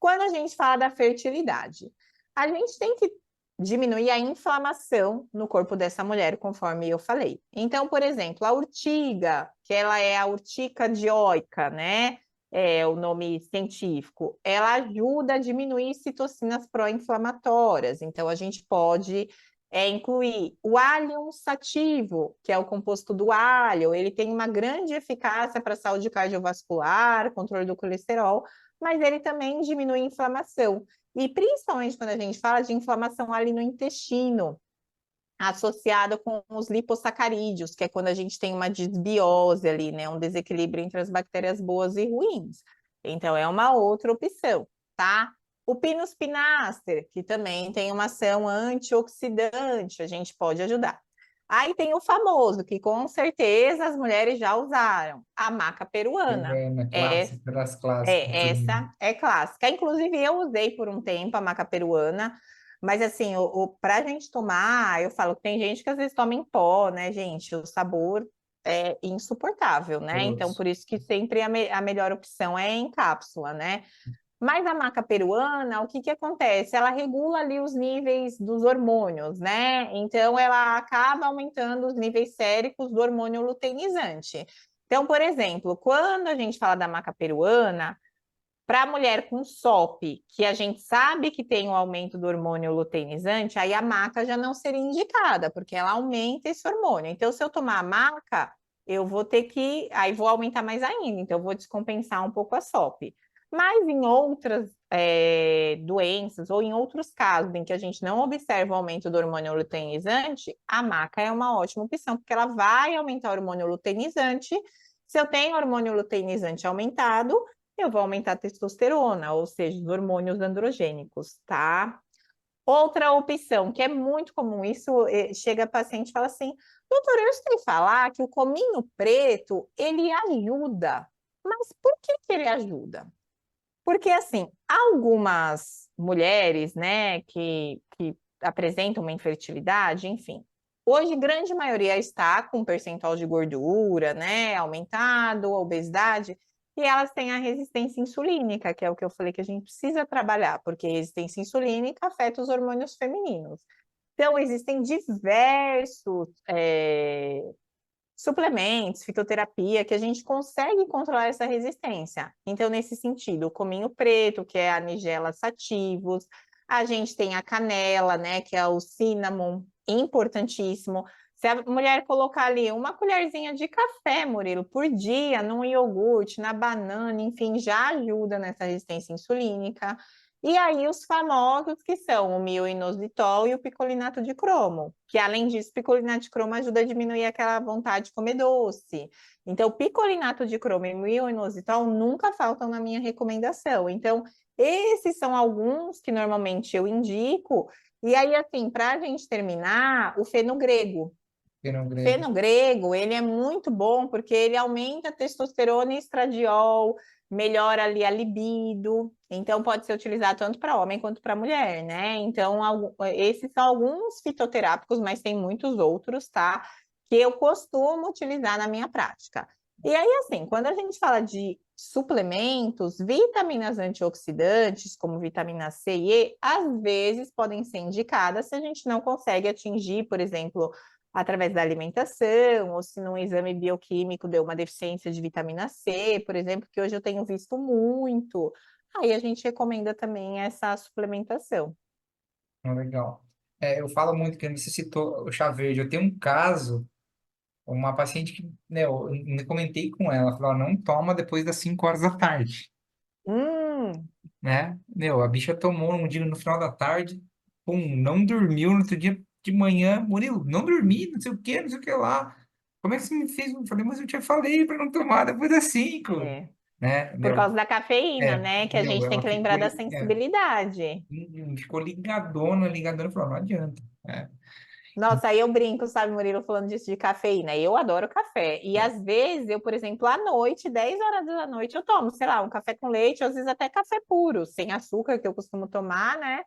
Quando a gente fala da fertilidade, a gente tem que diminuir a inflamação no corpo dessa mulher, conforme eu falei. Então, por exemplo, a urtiga, que ela é a urtica dioica, né? É o nome científico, ela ajuda a diminuir citocinas pró-inflamatórias. Então, a gente pode incluir o allium sativo, que é o composto do alho, ele tem uma grande eficácia para a saúde cardiovascular, controle do colesterol, mas ele também diminui a inflamação. E principalmente quando a gente fala de inflamação ali no intestino, associada com os lipossacarídeos, que é quando a gente tem uma desbiose ali, né? Um desequilíbrio entre as bactérias boas e ruins. Então, é uma outra opção, tá? O Pinus pinaster, que também tem uma ação antioxidante, a gente pode ajudar. Aí tem o famoso, que com certeza as mulheres já usaram, a maca peruana. Peruana, É, clássica das clássicas também. essa é clássica. Inclusive, eu usei por um tempo a maca peruana, mas assim, para a gente tomar, eu falo que tem gente que às vezes toma em pó, né, gente? O sabor é insuportável, né? Então, Todos. por isso que sempre a melhor opção é em cápsula, né? Mas a maca peruana, o que que acontece? Ela regula ali os níveis dos hormônios, né? Então, ela acaba aumentando os níveis séricos do hormônio luteinizante. Então, por exemplo, quando a gente fala da maca peruana, para a mulher com SOP, que a gente sabe que tem o aumento do hormônio luteinizante, aí a maca já não seria indicada, porque ela aumenta esse hormônio. Então, se eu tomar a maca, eu vou ter que, aí vou aumentar mais ainda, então eu vou descompensar um pouco a SOP. Mas em outras doenças ou em outros casos em que a gente não observa o aumento do hormônio luteinizante, a maca é uma ótima opção, porque ela vai aumentar o hormônio luteinizante. Se eu tenho hormônio luteinizante aumentado, eu vou aumentar a testosterona, ou seja, os hormônios androgênicos, tá? Outra opção, que é muito comum, isso chega paciente e fala assim, doutor, eu escutei falar que o cominho preto, ele ajuda. Mas por que que ele ajuda? Porque, assim, algumas mulheres, né, que apresentam uma infertilidade, enfim, hoje grande maioria está com um percentual de gordura, né, aumentado, obesidade, e elas têm a resistência insulínica, que é o que eu falei que a gente precisa trabalhar, porque a resistência insulínica afeta os hormônios femininos. Então, existem diversos suplementos, fitoterapia, que a gente consegue controlar essa resistência. Então, nesse sentido, o cominho preto, que é a Nigella sativus, a gente tem a canela, né, que é o cinnamon, importantíssimo. Se a mulher colocar ali uma colherzinha de café, Murilo, por dia, num iogurte, na banana, enfim, já ajuda nessa resistência insulínica. E aí os famosos que são o mio-inositol e o picolinato de cromo, que além disso, o picolinato de cromo ajuda a diminuir aquela vontade de comer doce. Então, o picolinato de cromo e o mio-inositol nunca faltam na minha recomendação. Então, esses são alguns que normalmente eu indico. E aí, assim, para a gente terminar, o fenogrego. Verão grego. Fenogrego, ele é muito bom porque ele aumenta a testosterona e estradiol, melhora ali a libido, então pode ser utilizado tanto para homem quanto para mulher, né? Então, esses são alguns fitoterápicos, mas tem muitos outros, tá? Que eu costumo utilizar na minha prática. E aí, assim, quando a gente fala de suplementos, vitaminas antioxidantes, como vitamina C e E, às vezes podem ser indicadas se a gente não consegue atingir, por exemplo, através da alimentação, ou se num exame bioquímico deu uma deficiência de vitamina C, por exemplo, que hoje eu tenho visto muito. Aí a gente recomenda também essa suplementação. Legal. Eu falo muito que você citou o chá verde. Eu tenho um caso, uma paciente que, né, eu ainda comentei com ela, falou, ó, não toma depois das 5 horas da tarde, Hum, né? Meu, a bicha tomou um dia no final da tarde, pum, não dormiu no outro dia de manhã, Murilo, não dormi, não sei o que, não sei o que lá. Como é que você me fez? Eu falei, mas eu te falei para não tomar depois das 5, é. né? Por Meu, causa da cafeína, né? Que a meu, gente tem ela que ficou, lembrar da sensibilidade. ficou ligadona, ligadona, falou, não adianta, né? Nossa, aí eu brinco, sabe, Murilo, falando disso de cafeína. Eu adoro café. E às vezes eu, por exemplo, à noite, 10 horas da noite, eu tomo, sei lá, um café com leite, ou às vezes até café puro, sem açúcar, que eu costumo tomar, né?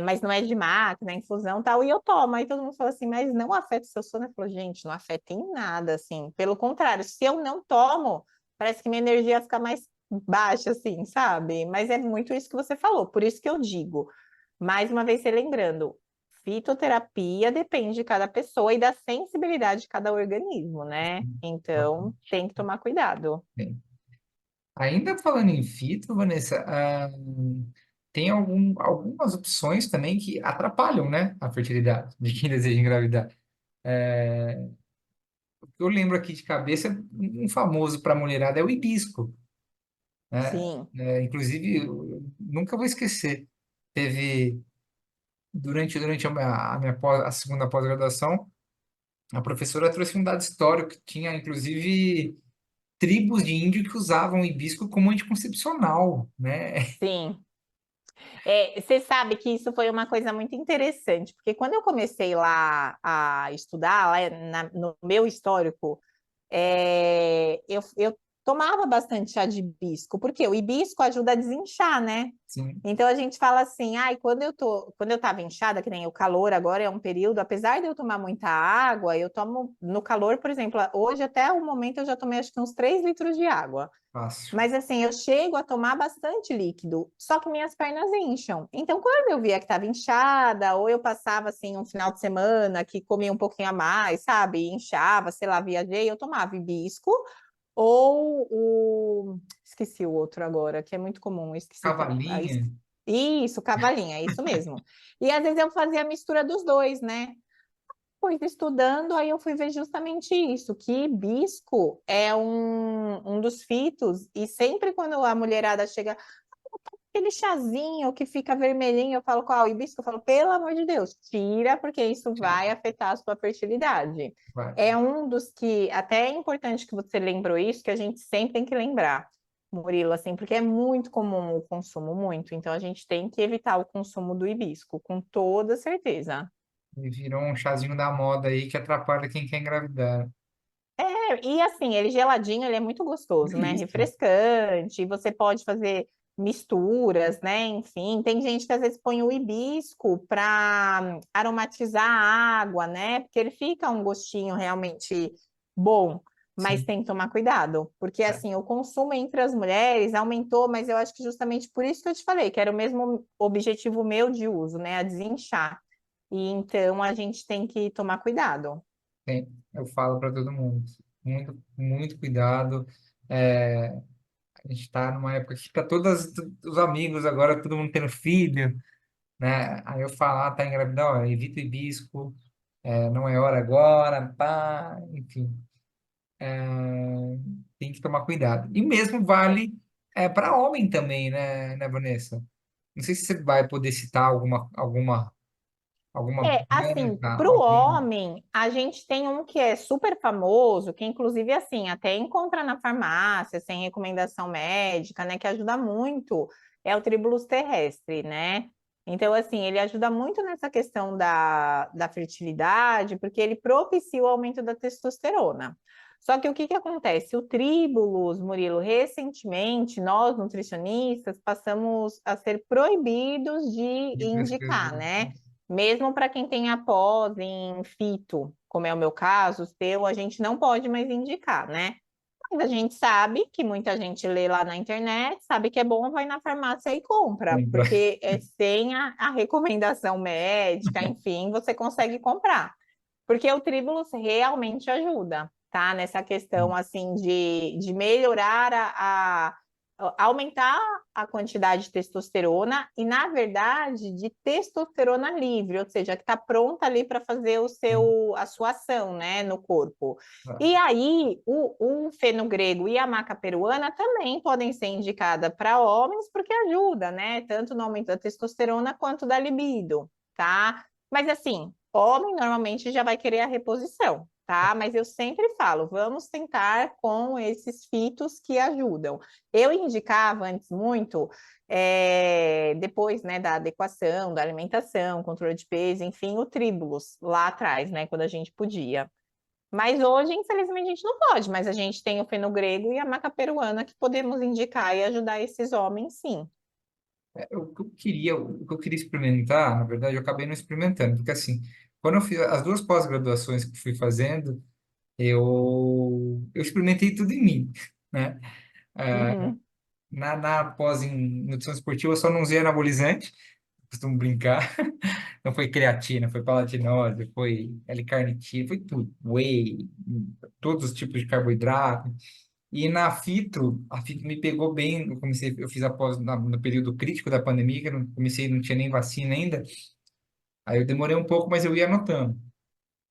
Mas não é de máquina, é infusão e tal, e eu tomo. Aí todo mundo fala assim, mas não afeta o seu sono? Eu falo, gente, não afeta em nada, assim. Pelo contrário, se eu não tomo, parece que minha energia fica mais baixa, assim, sabe? Mas é muito isso que você falou, por isso que eu digo. Mais uma vez, se lembrando, fitoterapia depende de cada pessoa e da sensibilidade de cada organismo, né? Então, tem que tomar cuidado. Bem, ainda falando em fito, Vanessa, tem algumas opções também que atrapalham, né, a fertilidade de quem deseja engravidar. Eu lembro aqui de cabeça, um famoso para mulherada é o hibisco, né? Sim, Inclusive, eu nunca vou esquecer, teve, durante a segunda pós-graduação, a professora trouxe um dado histórico que tinha, inclusive, tribos de índio que usavam o hibisco como anticoncepcional, né? sim. Você sabe que isso foi uma coisa muito interessante, porque quando eu comecei lá a estudar, lá no meu histórico, eu tomava bastante chá de hibisco, porque o hibisco ajuda a desinchar, né? Sim, Então a gente fala assim, ai, quando eu tava inchada, que nem o calor agora é um período, apesar de eu tomar muita água, eu tomo no calor, por exemplo, hoje até o momento eu já tomei acho que uns 3 litros de água. fácil. Mas assim, eu chego a tomar bastante líquido, só que minhas pernas incham. Então, quando eu via que estava inchada, ou eu passava assim um final de semana que comia um pouquinho a mais, sabe? Inchava, sei lá, viajei, eu tomava hibisco ou o. Esqueci o outro agora, que é muito comum, esqueci também. Cavalinha, Isso, cavalinha, é isso mesmo. E às vezes eu fazia a mistura dos dois, né? Pois estudando, aí eu fui ver justamente isso, que hibisco é um dos fitos, e sempre quando a mulherada chega, aquele chazinho que fica vermelhinho, eu falo qual? Hibisco? Eu falo, pelo amor de Deus, tira, porque isso vai afetar a sua fertilidade. vai. É um dos que, até é importante que você lembrou isso, que a gente sempre tem que lembrar, Murilo, assim, porque é muito comum o consumo, muito, então a gente tem que evitar o consumo do hibisco, com toda certeza. Ele virou um chazinho da moda aí que atrapalha quem quer engravidar. E assim, ele geladinho, ele é muito gostoso, né? Delícia. Refrescante, você pode fazer misturas, né? Enfim, tem gente que às vezes põe o hibisco para aromatizar a água, né? Porque ele fica um gostinho realmente bom, mas Sim. tem que tomar cuidado, porque É. assim, o consumo entre as mulheres aumentou, mas eu acho que justamente por isso que eu te falei, que era o mesmo objetivo meu de uso, né? A desinchar. E então a gente tem que tomar cuidado. Tem. Eu falo para todo mundo. Muito, muito cuidado. É, a gente está numa época que tá todos os amigos agora, todo mundo tendo filho, né? Aí eu falo, ah, tá engravidando, ó, evita o hibisco, não é hora agora, pá, enfim. Tem que tomar cuidado. E mesmo vale para homem também, né, Vanessa? Não sei se você vai poder citar alguma Assim, planta, para o homem, a gente tem um que é super famoso, que inclusive, assim, até encontra na farmácia, sem recomendação médica, né, que ajuda muito, é o Tribulus terrestre, né? Então, assim, ele ajuda muito nessa questão da fertilidade, porque ele propicia o aumento da testosterona. Só que o que que acontece? O Tribulus, Murilo, recentemente, nós nutricionistas passamos a ser proibidos de de pesquisa. indicar, né? Mesmo para quem tem a pós em fito, como é o meu caso, o seu, a gente não pode mais indicar, né? Mas a gente sabe que muita gente lê lá na internet, sabe que é bom, vai na farmácia e compra, Compra. porque sem a recomendação médica, enfim, você consegue comprar. Porque o Tribulus realmente ajuda, tá? Nessa questão, assim, de melhorar aumentar a quantidade de testosterona e, na verdade, de testosterona livre, ou seja, que está pronta ali para fazer a sua ação, né, no corpo. E aí, o fenogrego e a maca peruana também podem ser indicadas para homens, porque ajuda, né, tanto no aumento da testosterona quanto da libido, tá? Mas assim, homem normalmente já vai querer a reposição, tá? Mas eu sempre falo, vamos tentar com esses fitos que ajudam. Eu indicava antes muito, depois, né, da adequação, da alimentação, controle de peso, enfim, o Tribulus lá atrás, né, quando a gente podia. Mas hoje, infelizmente, a gente não pode, mas a gente tem o fenogrego e a maca peruana que podemos indicar e ajudar esses homens, sim. O que eu queria experimentar, na verdade, eu acabei não experimentando, porque assim, quando eu fiz as duas pós-graduações que eu fui fazendo, eu experimentei tudo em mim, né? Uhum. Na pós em nutrição esportiva, eu só não usei anabolizante, costumo brincar. Não foi creatina, foi palatinose, foi L-carnitina, foi tudo. Whey, todos os tipos de carboidrato. E na fito, a fito me pegou bem. Eu fiz após no período crítico da pandemia, que eu não comecei, não tinha nem vacina ainda. Aí eu demorei um pouco, mas eu ia anotando.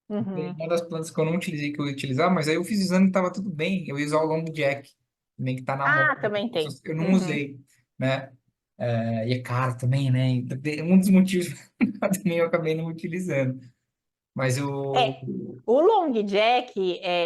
E Uhum. uma das plantas que eu não utilizei, que eu ia utilizar, mas aí eu fiz o exame e estava tudo bem. Eu ia usar o long jack, também que está na moda. Ah, também tem. Eu não Uhum. usei, né? E é caro também, né? Então, um dos motivos também eu acabei não utilizando. Mas É, o Long Jack,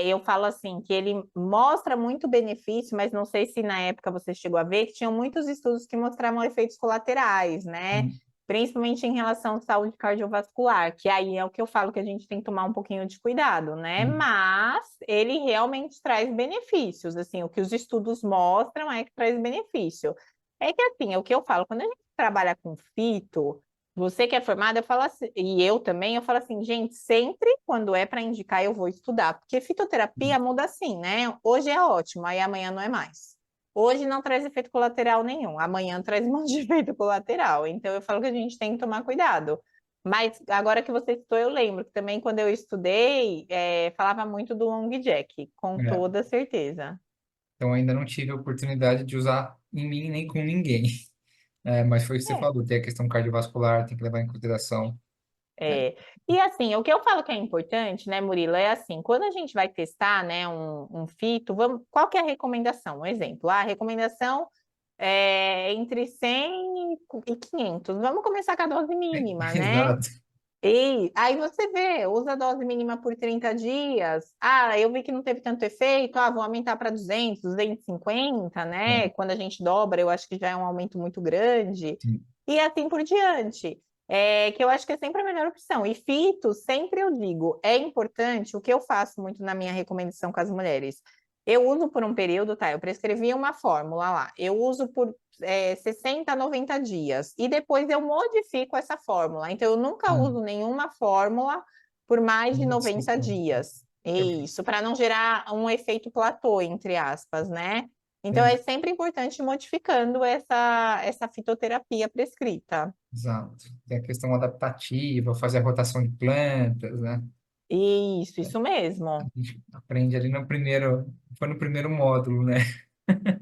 eu falo assim, que ele mostra muito benefício, mas não sei se na época você chegou a ver que tinham muitos estudos que mostravam efeitos colaterais, né? Principalmente em relação à saúde cardiovascular, que aí é o que eu falo que a gente tem que tomar um pouquinho de cuidado, né? Mas ele realmente traz benefícios, assim, o que os estudos mostram é que traz benefício. É que assim, é o que eu falo, quando a gente trabalha com fito, você que é formada, eu falo assim, e eu também, eu falo assim, gente, sempre quando é para indicar, eu vou estudar, porque fitoterapia muda assim, né? Hoje é ótimo, aí amanhã não é mais. Hoje não traz efeito colateral nenhum, amanhã traz um monte de efeito colateral. Então eu falo que a gente tem que tomar cuidado. Mas agora que você citou, eu lembro que também quando eu estudei, falava muito do Long Jack, com é, toda certeza. então ainda não tive a oportunidade de usar em mim nem com ninguém. É, mas foi o que você É. falou, tem a questão cardiovascular, tem que levar em consideração. É, É, e assim, o que eu falo que é importante, né, Murilo, é assim, quando a gente vai testar, né, um fito, qual que é a recomendação? Um exemplo, a recomendação é entre 100 e 500. Vamos começar com a dose mínima, né? exato. E aí você vê, usa a dose mínima por 30 dias. Ah, eu vi que não teve tanto efeito, vou aumentar para 200, 250, né? É, Quando a gente dobra, eu acho que já é um aumento muito grande. sim. E assim por diante. Que eu acho que é sempre a melhor opção. E fito, sempre eu digo, é importante, o que eu faço muito na minha recomendação com as mulheres. Eu uso por um período, tá? Eu prescrevi uma fórmula lá. Eu uso por 60 a 90 dias. E depois eu modifico essa fórmula. Então, eu nunca Hum, uso nenhuma fórmula por mais de 90 modificação. dias. Isso, para não gerar um efeito platô, entre aspas, né? Então, É, é sempre importante ir modificando essa fitoterapia prescrita. exato. Tem a questão adaptativa, fazer a rotação de plantas, né? Isso mesmo. A gente aprende ali no primeiro, foi no primeiro módulo, né?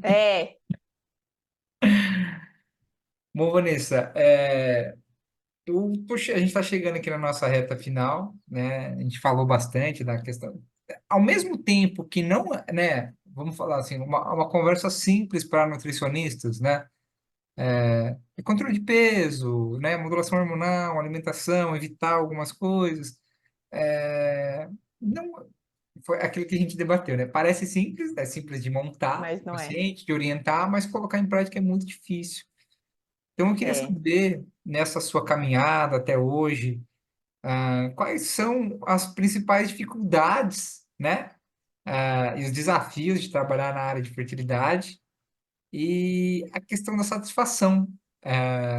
É, Bom, Vanessa, poxa, a gente está chegando aqui na nossa reta final, né? A gente falou bastante da questão. Ao mesmo tempo que não, né? Vamos falar assim, uma conversa simples para nutricionistas, né? Controle de peso, né? Modulação hormonal, alimentação, evitar algumas coisas. Não foi aquilo que a gente debateu, né? Parece simples, é simples de montar mas o não é. paciente, de orientar, mas colocar em prática é muito difícil. Então, eu queria É. saber, nessa sua caminhada até hoje, quais são as principais dificuldades, né? E os desafios de trabalhar na área de fertilidade e a questão da satisfação.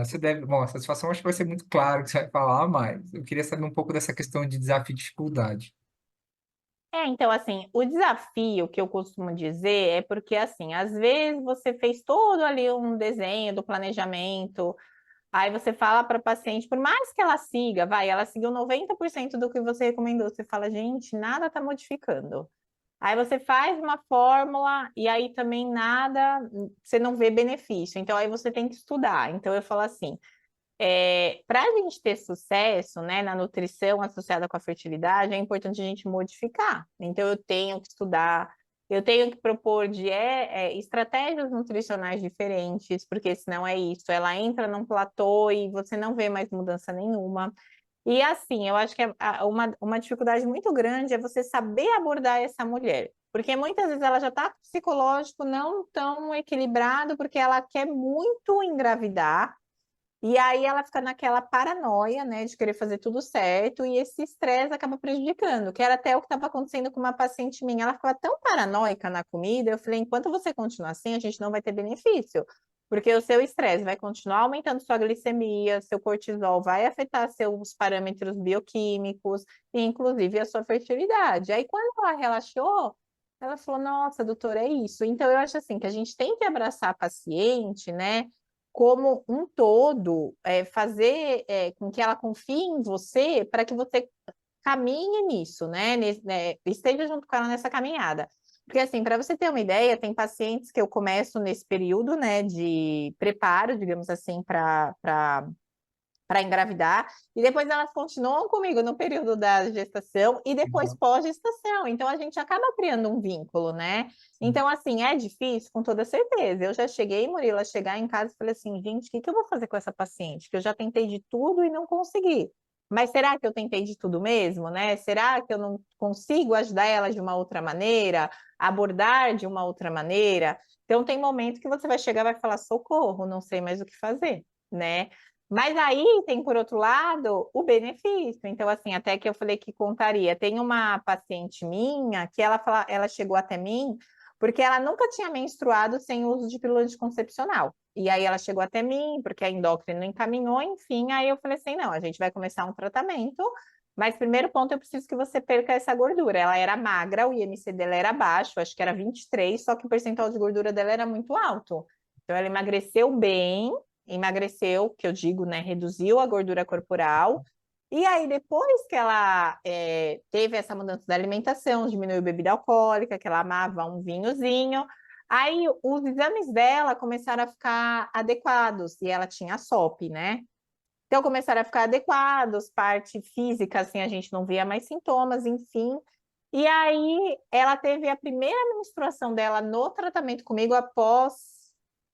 Você deve, bom, a satisfação acho que vai ser muito claro que você vai falar, mas eu queria saber um pouco dessa questão de desafio e dificuldade. Então, assim, o desafio que eu costumo dizer é porque, assim, às vezes você fez todo ali um desenho do planejamento, aí você fala para a paciente, por mais que ela siga, ela seguiu 90% do que você recomendou, você fala, gente, nada está modificando. Aí você faz uma fórmula e aí também nada, você não vê benefício. Então, aí você tem que estudar. Então, eu falo assim, para a gente ter sucesso, né, na nutrição associada com a fertilidade, é importante a gente modificar. Então, eu tenho que estudar, eu tenho que propor estratégias nutricionais diferentes, porque senão é isso, ela entra num platô e você não vê mais mudança nenhuma. E assim, eu acho que uma dificuldade muito grande é você saber abordar essa mulher. Porque muitas vezes ela já está com o psicológico não tão equilibrado, porque ela quer muito engravidar, e aí ela fica naquela paranoia, né, de querer fazer tudo certo, e esse estresse acaba prejudicando, que era até o que estava acontecendo com uma paciente minha. Ela ficava tão paranoica na comida, eu falei, enquanto você continuar assim, a gente não vai ter benefício, porque o seu estresse vai continuar aumentando sua glicemia, seu cortisol vai afetar seus parâmetros bioquímicos, e inclusive a sua fertilidade. Aí quando ela relaxou, ela falou, nossa, doutora, é isso. Então eu acho assim, que a gente tem que abraçar a paciente, né, como um todo, fazer com que ela confie em você para que você caminhe nisso, né? Esteja junto com ela nessa caminhada. Porque, assim, para você ter uma ideia, tem pacientes que eu começo nesse período, né, de preparo, digamos assim, para engravidar, e depois elas continuam comigo no período da gestação e depois Exato. pós-gestação. Então a gente acaba criando um vínculo, né? Então, assim, é difícil, com toda certeza. Eu já cheguei, Murilo, a chegar em casa e falei assim, gente, o que que eu vou fazer com essa paciente? Que eu já tentei de tudo e não consegui. mas será que eu tentei de tudo mesmo, né? Será que eu não consigo ajudar ela de uma outra maneira, abordar de uma outra maneira? Então tem momento que você vai chegar e vai falar, socorro, não sei mais o que fazer, né? Mas aí tem, por outro lado, o benefício. Então, assim, até que eu falei que contaria. Tem uma paciente minha que ela chegou até mim porque ela nunca tinha menstruado sem uso de pílula anticoncepcional. E aí ela chegou até mim, porque a endócrina encaminhou, enfim. Aí eu falei assim: não, a gente vai começar um tratamento, mas primeiro ponto, eu preciso que você perca essa gordura. Ela era magra, o IMC dela era baixo, acho que era 23, só que o percentual de gordura dela era muito alto. Então ela emagreceu bem, emagreceu, que eu digo, né? Reduziu a gordura corporal. E aí, depois que ela teve essa mudança da alimentação, diminuiu a bebida alcoólica, que ela amava um vinhozinho, aí os exames dela começaram a ficar adequados, e ela tinha SOP, né? Então começaram a ficar adequados, parte física, assim, a gente não via mais sintomas, enfim. E aí ela teve a primeira menstruação dela no tratamento comigo após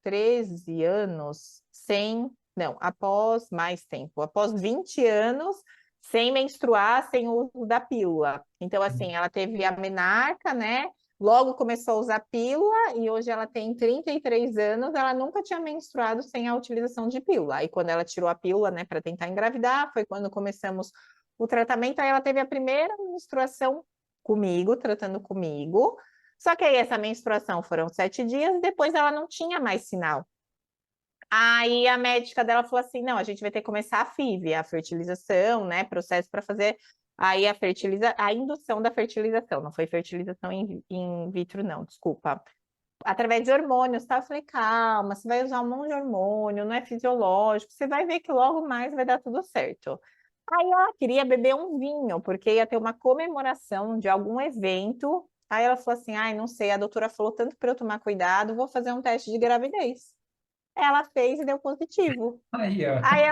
13 anos, sem, não, após mais tempo, após 20 anos sem menstruar, sem o uso da pílula. Então, assim, ela teve a menarca, né? Logo começou a usar pílula e hoje ela tem 33 anos, ela nunca tinha menstruado sem a utilização de pílula. Aí quando ela tirou a pílula, né, para tentar engravidar, foi quando começamos o tratamento, aí ela teve a primeira menstruação comigo, tratando comigo. Só que aí essa menstruação foram 7 dias, depois ela não tinha mais sinal. Aí a médica dela falou assim: não, a gente vai ter que começar a FIV, a fertilização, né? Processo para fazer aí a indução da fertilização, não foi fertilização in vitro, não, desculpa. Através de hormônios, tá? Eu falei, calma, você vai usar um monte de hormônio, não é fisiológico, você vai ver que logo mais vai dar tudo certo. Aí ela queria beber um vinho, porque ia ter uma comemoração de algum evento. Aí ela falou assim: ai, não sei, a doutora falou tanto para eu tomar cuidado, vou fazer um teste de gravidez. Ela fez e deu positivo. Aí, ó. Aí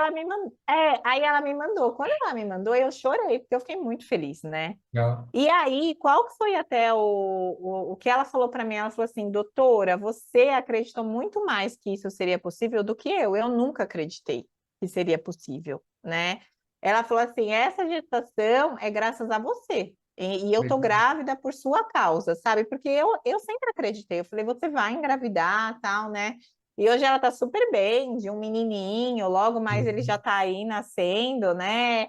ela me mandou. Quando ela me mandou, eu chorei, porque eu fiquei muito feliz, né? Legal. E aí, qual que foi até o que ela falou para mim? Ela falou assim, doutora, você acreditou muito mais que isso seria possível do que eu. Eu nunca acreditei que seria possível, né? Ela falou assim, essa gestação é graças a você. E eu tô grávida por sua causa, sabe? Porque eu sempre acreditei. Eu falei, você vai engravidar, tal, né? E hoje ela tá super bem, de um menininho, logo mais ele já tá aí nascendo, né?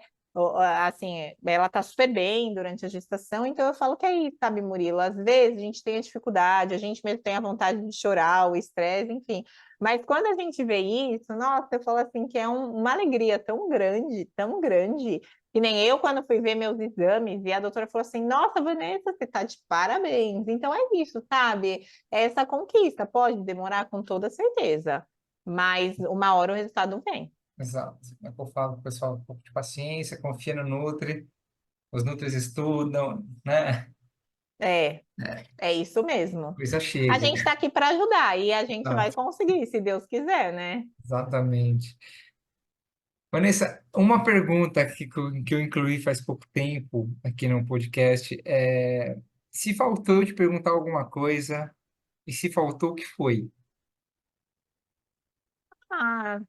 Assim, ela tá super bem durante a gestação, então eu falo que é isso, sabe, Murilo? Às vezes a gente tem a dificuldade, a gente mesmo tem a vontade de chorar, o estresse, enfim. Mas quando a gente vê isso, nossa, eu falo assim que é uma alegria tão grande, que nem eu, quando fui ver meus exames, e a doutora falou assim: nossa, Vanessa, você tá de parabéns. Então é isso, sabe? É essa conquista. Pode demorar com toda certeza, mas uma hora o resultado vem. Exato. É o que eu falo pro pessoal, um pouco de paciência, confia no Nutri, os Nutris estudam, né? É, É, é isso mesmo. coisa A chega. gente está aqui para ajudar e a gente vai Exato. conseguir, se Deus quiser, né? Exatamente. Vanessa, uma pergunta que eu incluí faz pouco tempo aqui no podcast é se faltou eu te perguntar alguma coisa e se faltou, o que foi? Ah,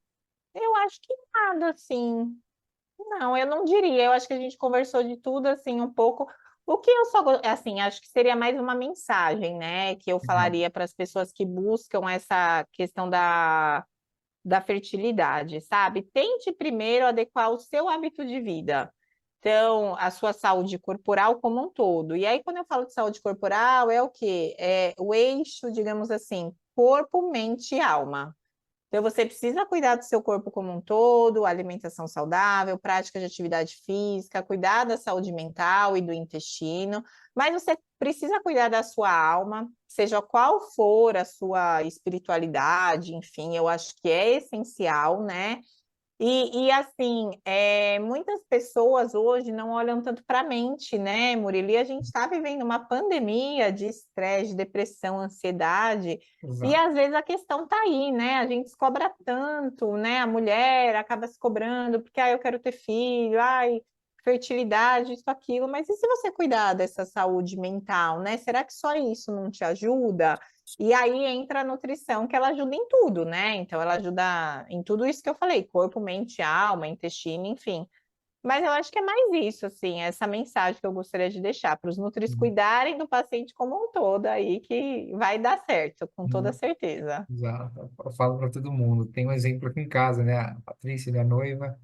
eu acho que nada, assim. Não, eu não diria. Eu acho que a gente conversou de tudo, assim, um pouco. O que eu só, assim, acho que seria mais uma mensagem, né? Que eu falaria para as pessoas que buscam essa questão da fertilidade, sabe? Tente primeiro adequar o seu hábito de vida. Então, a sua saúde corporal como um todo. E aí, quando eu falo de saúde corporal, é o quê? É o eixo, digamos assim, corpo, mente e alma. Então, você precisa cuidar do seu corpo como um todo, alimentação saudável, prática de atividade física, cuidar da saúde mental e do intestino, mas você precisa cuidar da sua alma, seja qual for a sua espiritualidade, enfim, eu acho que é essencial, né? Assim, muitas pessoas hoje não olham tanto para a mente, né, Murilo? E a gente está vivendo uma pandemia de estresse, de depressão, ansiedade, e Exato. às vezes a questão está aí, né? A gente se cobra tanto, né? A mulher acaba se cobrando porque eu quero ter filho, fertilidade, isso, aquilo, mas e se você cuidar dessa saúde mental, né? Será que só isso não te ajuda? E aí entra a nutrição, que ela ajuda em tudo, né? Então, ela ajuda em tudo isso que eu falei: corpo, mente, alma, intestino, enfim. Mas eu acho que é mais isso, assim, essa mensagem que eu gostaria de deixar para os nutris cuidarem do paciente como um todo aí, que vai dar certo, com toda Uhum. certeza. Exato. Eu falo para todo mundo. Tem um exemplo aqui em casa, né? A Patrícia, minha noiva,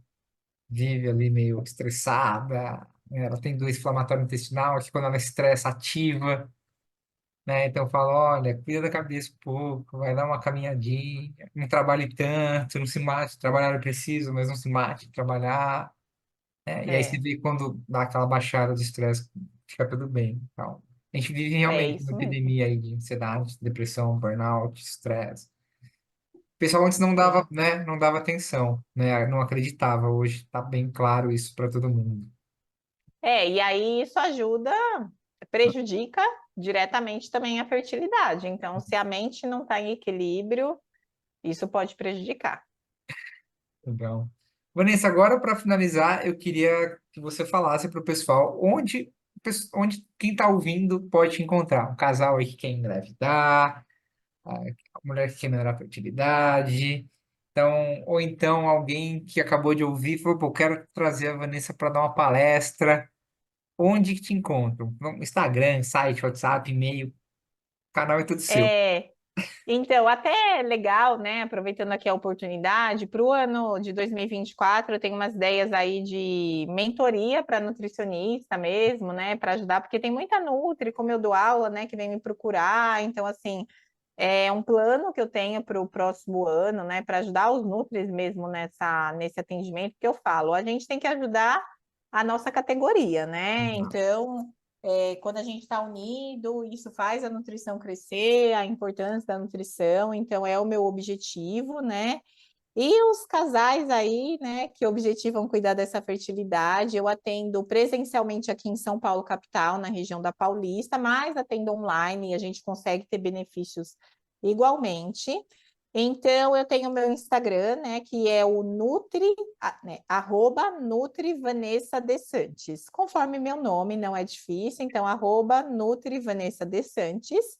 vive ali meio estressada, né? Ela tem doença inflamatória intestinal, que quando ela estressa, ativa, né? Então eu falo, olha, cuida da cabeça um pouco, vai dar uma caminhadinha, não trabalhe tanto, não se mate, trabalhar é preciso, mas não se mate de trabalhar, né? E aí você É, vê quando dá aquela baixada de estresse, fica tudo bem. Então, a gente vive é realmente uma isso mesmo. epidemia aí de ansiedade, depressão, burnout, estresse. O pessoal antes não dava, Sim. né, não dava atenção, né, não acreditava. Hoje está bem claro isso para todo mundo. E aí isso ajuda, prejudica diretamente também a fertilidade. Então, se a mente não está em equilíbrio, isso pode prejudicar. Legal. Vanessa, agora para finalizar, eu queria que você falasse para o pessoal onde quem está ouvindo pode te encontrar. Um casal aí que quer engravidar, a mulher que quer melhorar a fertilidade. Então, ou então alguém que acabou de ouvir e falou, pô, quero trazer a Vanessa para dar uma palestra. Onde que te encontram? No Instagram, site, WhatsApp, e-mail, o canal é tudo seu. É, então, até legal, né? Aproveitando aqui a oportunidade, para o ano de 2024, eu tenho umas ideias aí de mentoria para nutricionista mesmo, né? Para ajudar, porque tem muita nutri, como eu dou aula, né? Que vem me procurar. Então, assim, é um plano que eu tenho para o próximo ano, né? Para ajudar os nutris mesmo nesse atendimento que eu falo. A gente tem que ajudar a nossa categoria, né? Então, quando a gente está unido, isso faz a nutrição crescer, a importância da nutrição, então é o meu objetivo, né? E os casais aí, né, que objetivam cuidar dessa fertilidade, eu atendo presencialmente aqui em São Paulo, capital, na região da Paulista, mas atendo online e a gente consegue ter benefícios igualmente. Então, eu tenho meu Instagram, né, que é o @Nutri Vanessa De Santis. Conforme meu nome, não é difícil, então, @Nutri Vanessa De Santis.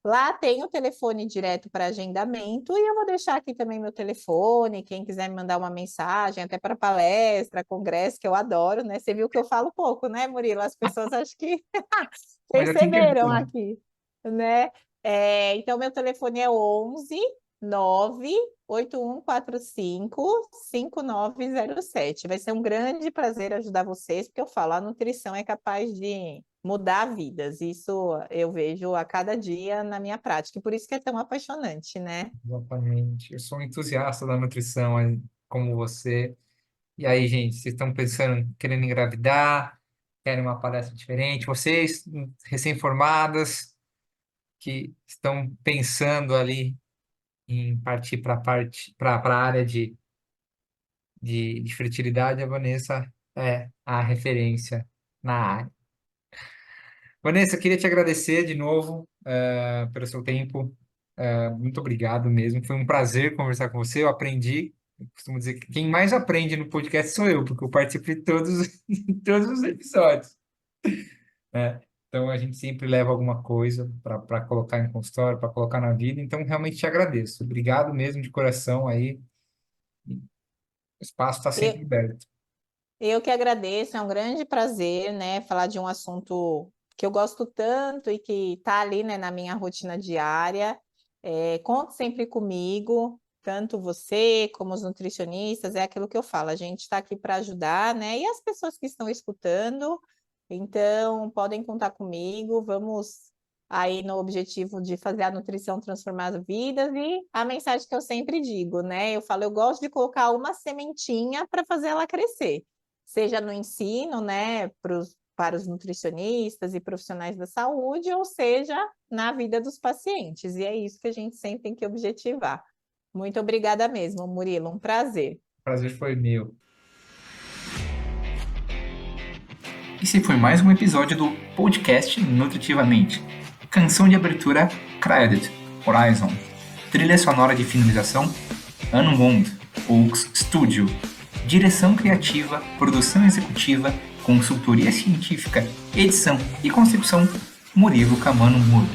Lá tem o telefone direto para agendamento e eu vou deixar aqui também meu telefone, quem quiser me mandar uma mensagem, até para palestra, congresso, que eu adoro, né? Você viu que eu falo pouco, né, Murilo? As pessoas acho que Mas assim que é perceberam bom. aqui, né? Então, meu telefone é 11 98145 5907. Vai ser um grande prazer ajudar vocês, porque eu falo, a nutrição é capaz de mudar vidas. Isso eu vejo a cada dia na minha prática, e por isso que é tão apaixonante, né? Exatamente. Eu sou um entusiasta da nutrição, como você. E aí, gente, vocês estão pensando, querendo engravidar, querem uma palestra diferente? Vocês, recém-formadas, que estão pensando ali em partir para a área de fertilidade, a Vanessa é a referência na área. Vanessa, eu queria te agradecer de novo, pelo seu tempo. Muito obrigado mesmo. Foi um prazer conversar com você. Eu aprendi. Eu costumo dizer que quem mais aprende no podcast sou eu, porque eu participo de todos, de todos os episódios, né? Então a gente sempre leva alguma coisa para colocar em consultório, para colocar na vida. Então realmente te agradeço. Obrigado mesmo de coração aí. O espaço está sempre Eu, aberto. eu que agradeço, é um grande prazer, né, falar de um assunto que eu gosto tanto e que está ali, né, na minha rotina diária. Conte sempre comigo, tanto você como os nutricionistas, é aquilo que eu falo, a gente está aqui para ajudar, né? E as pessoas que estão escutando, então podem contar comigo, vamos aí no objetivo de fazer a nutrição transformar vidas e a mensagem que eu sempre digo, né? Eu falo, eu gosto de colocar uma sementinha para fazer ela crescer, seja no ensino, né, para os nutricionistas e profissionais da saúde, ou seja, na vida dos pacientes. E é isso que a gente sempre tem que objetivar. Muito obrigada mesmo, Murilo. Um prazer. O prazer foi meu. Esse foi mais um episódio do podcast Nutritivamente. Canção de abertura Credit Horizon. Trilha sonora de finalização Unwound Oaks Studio. Direção criativa, produção executiva, consultoria científica, edição e concepção Murilo Camano Muro.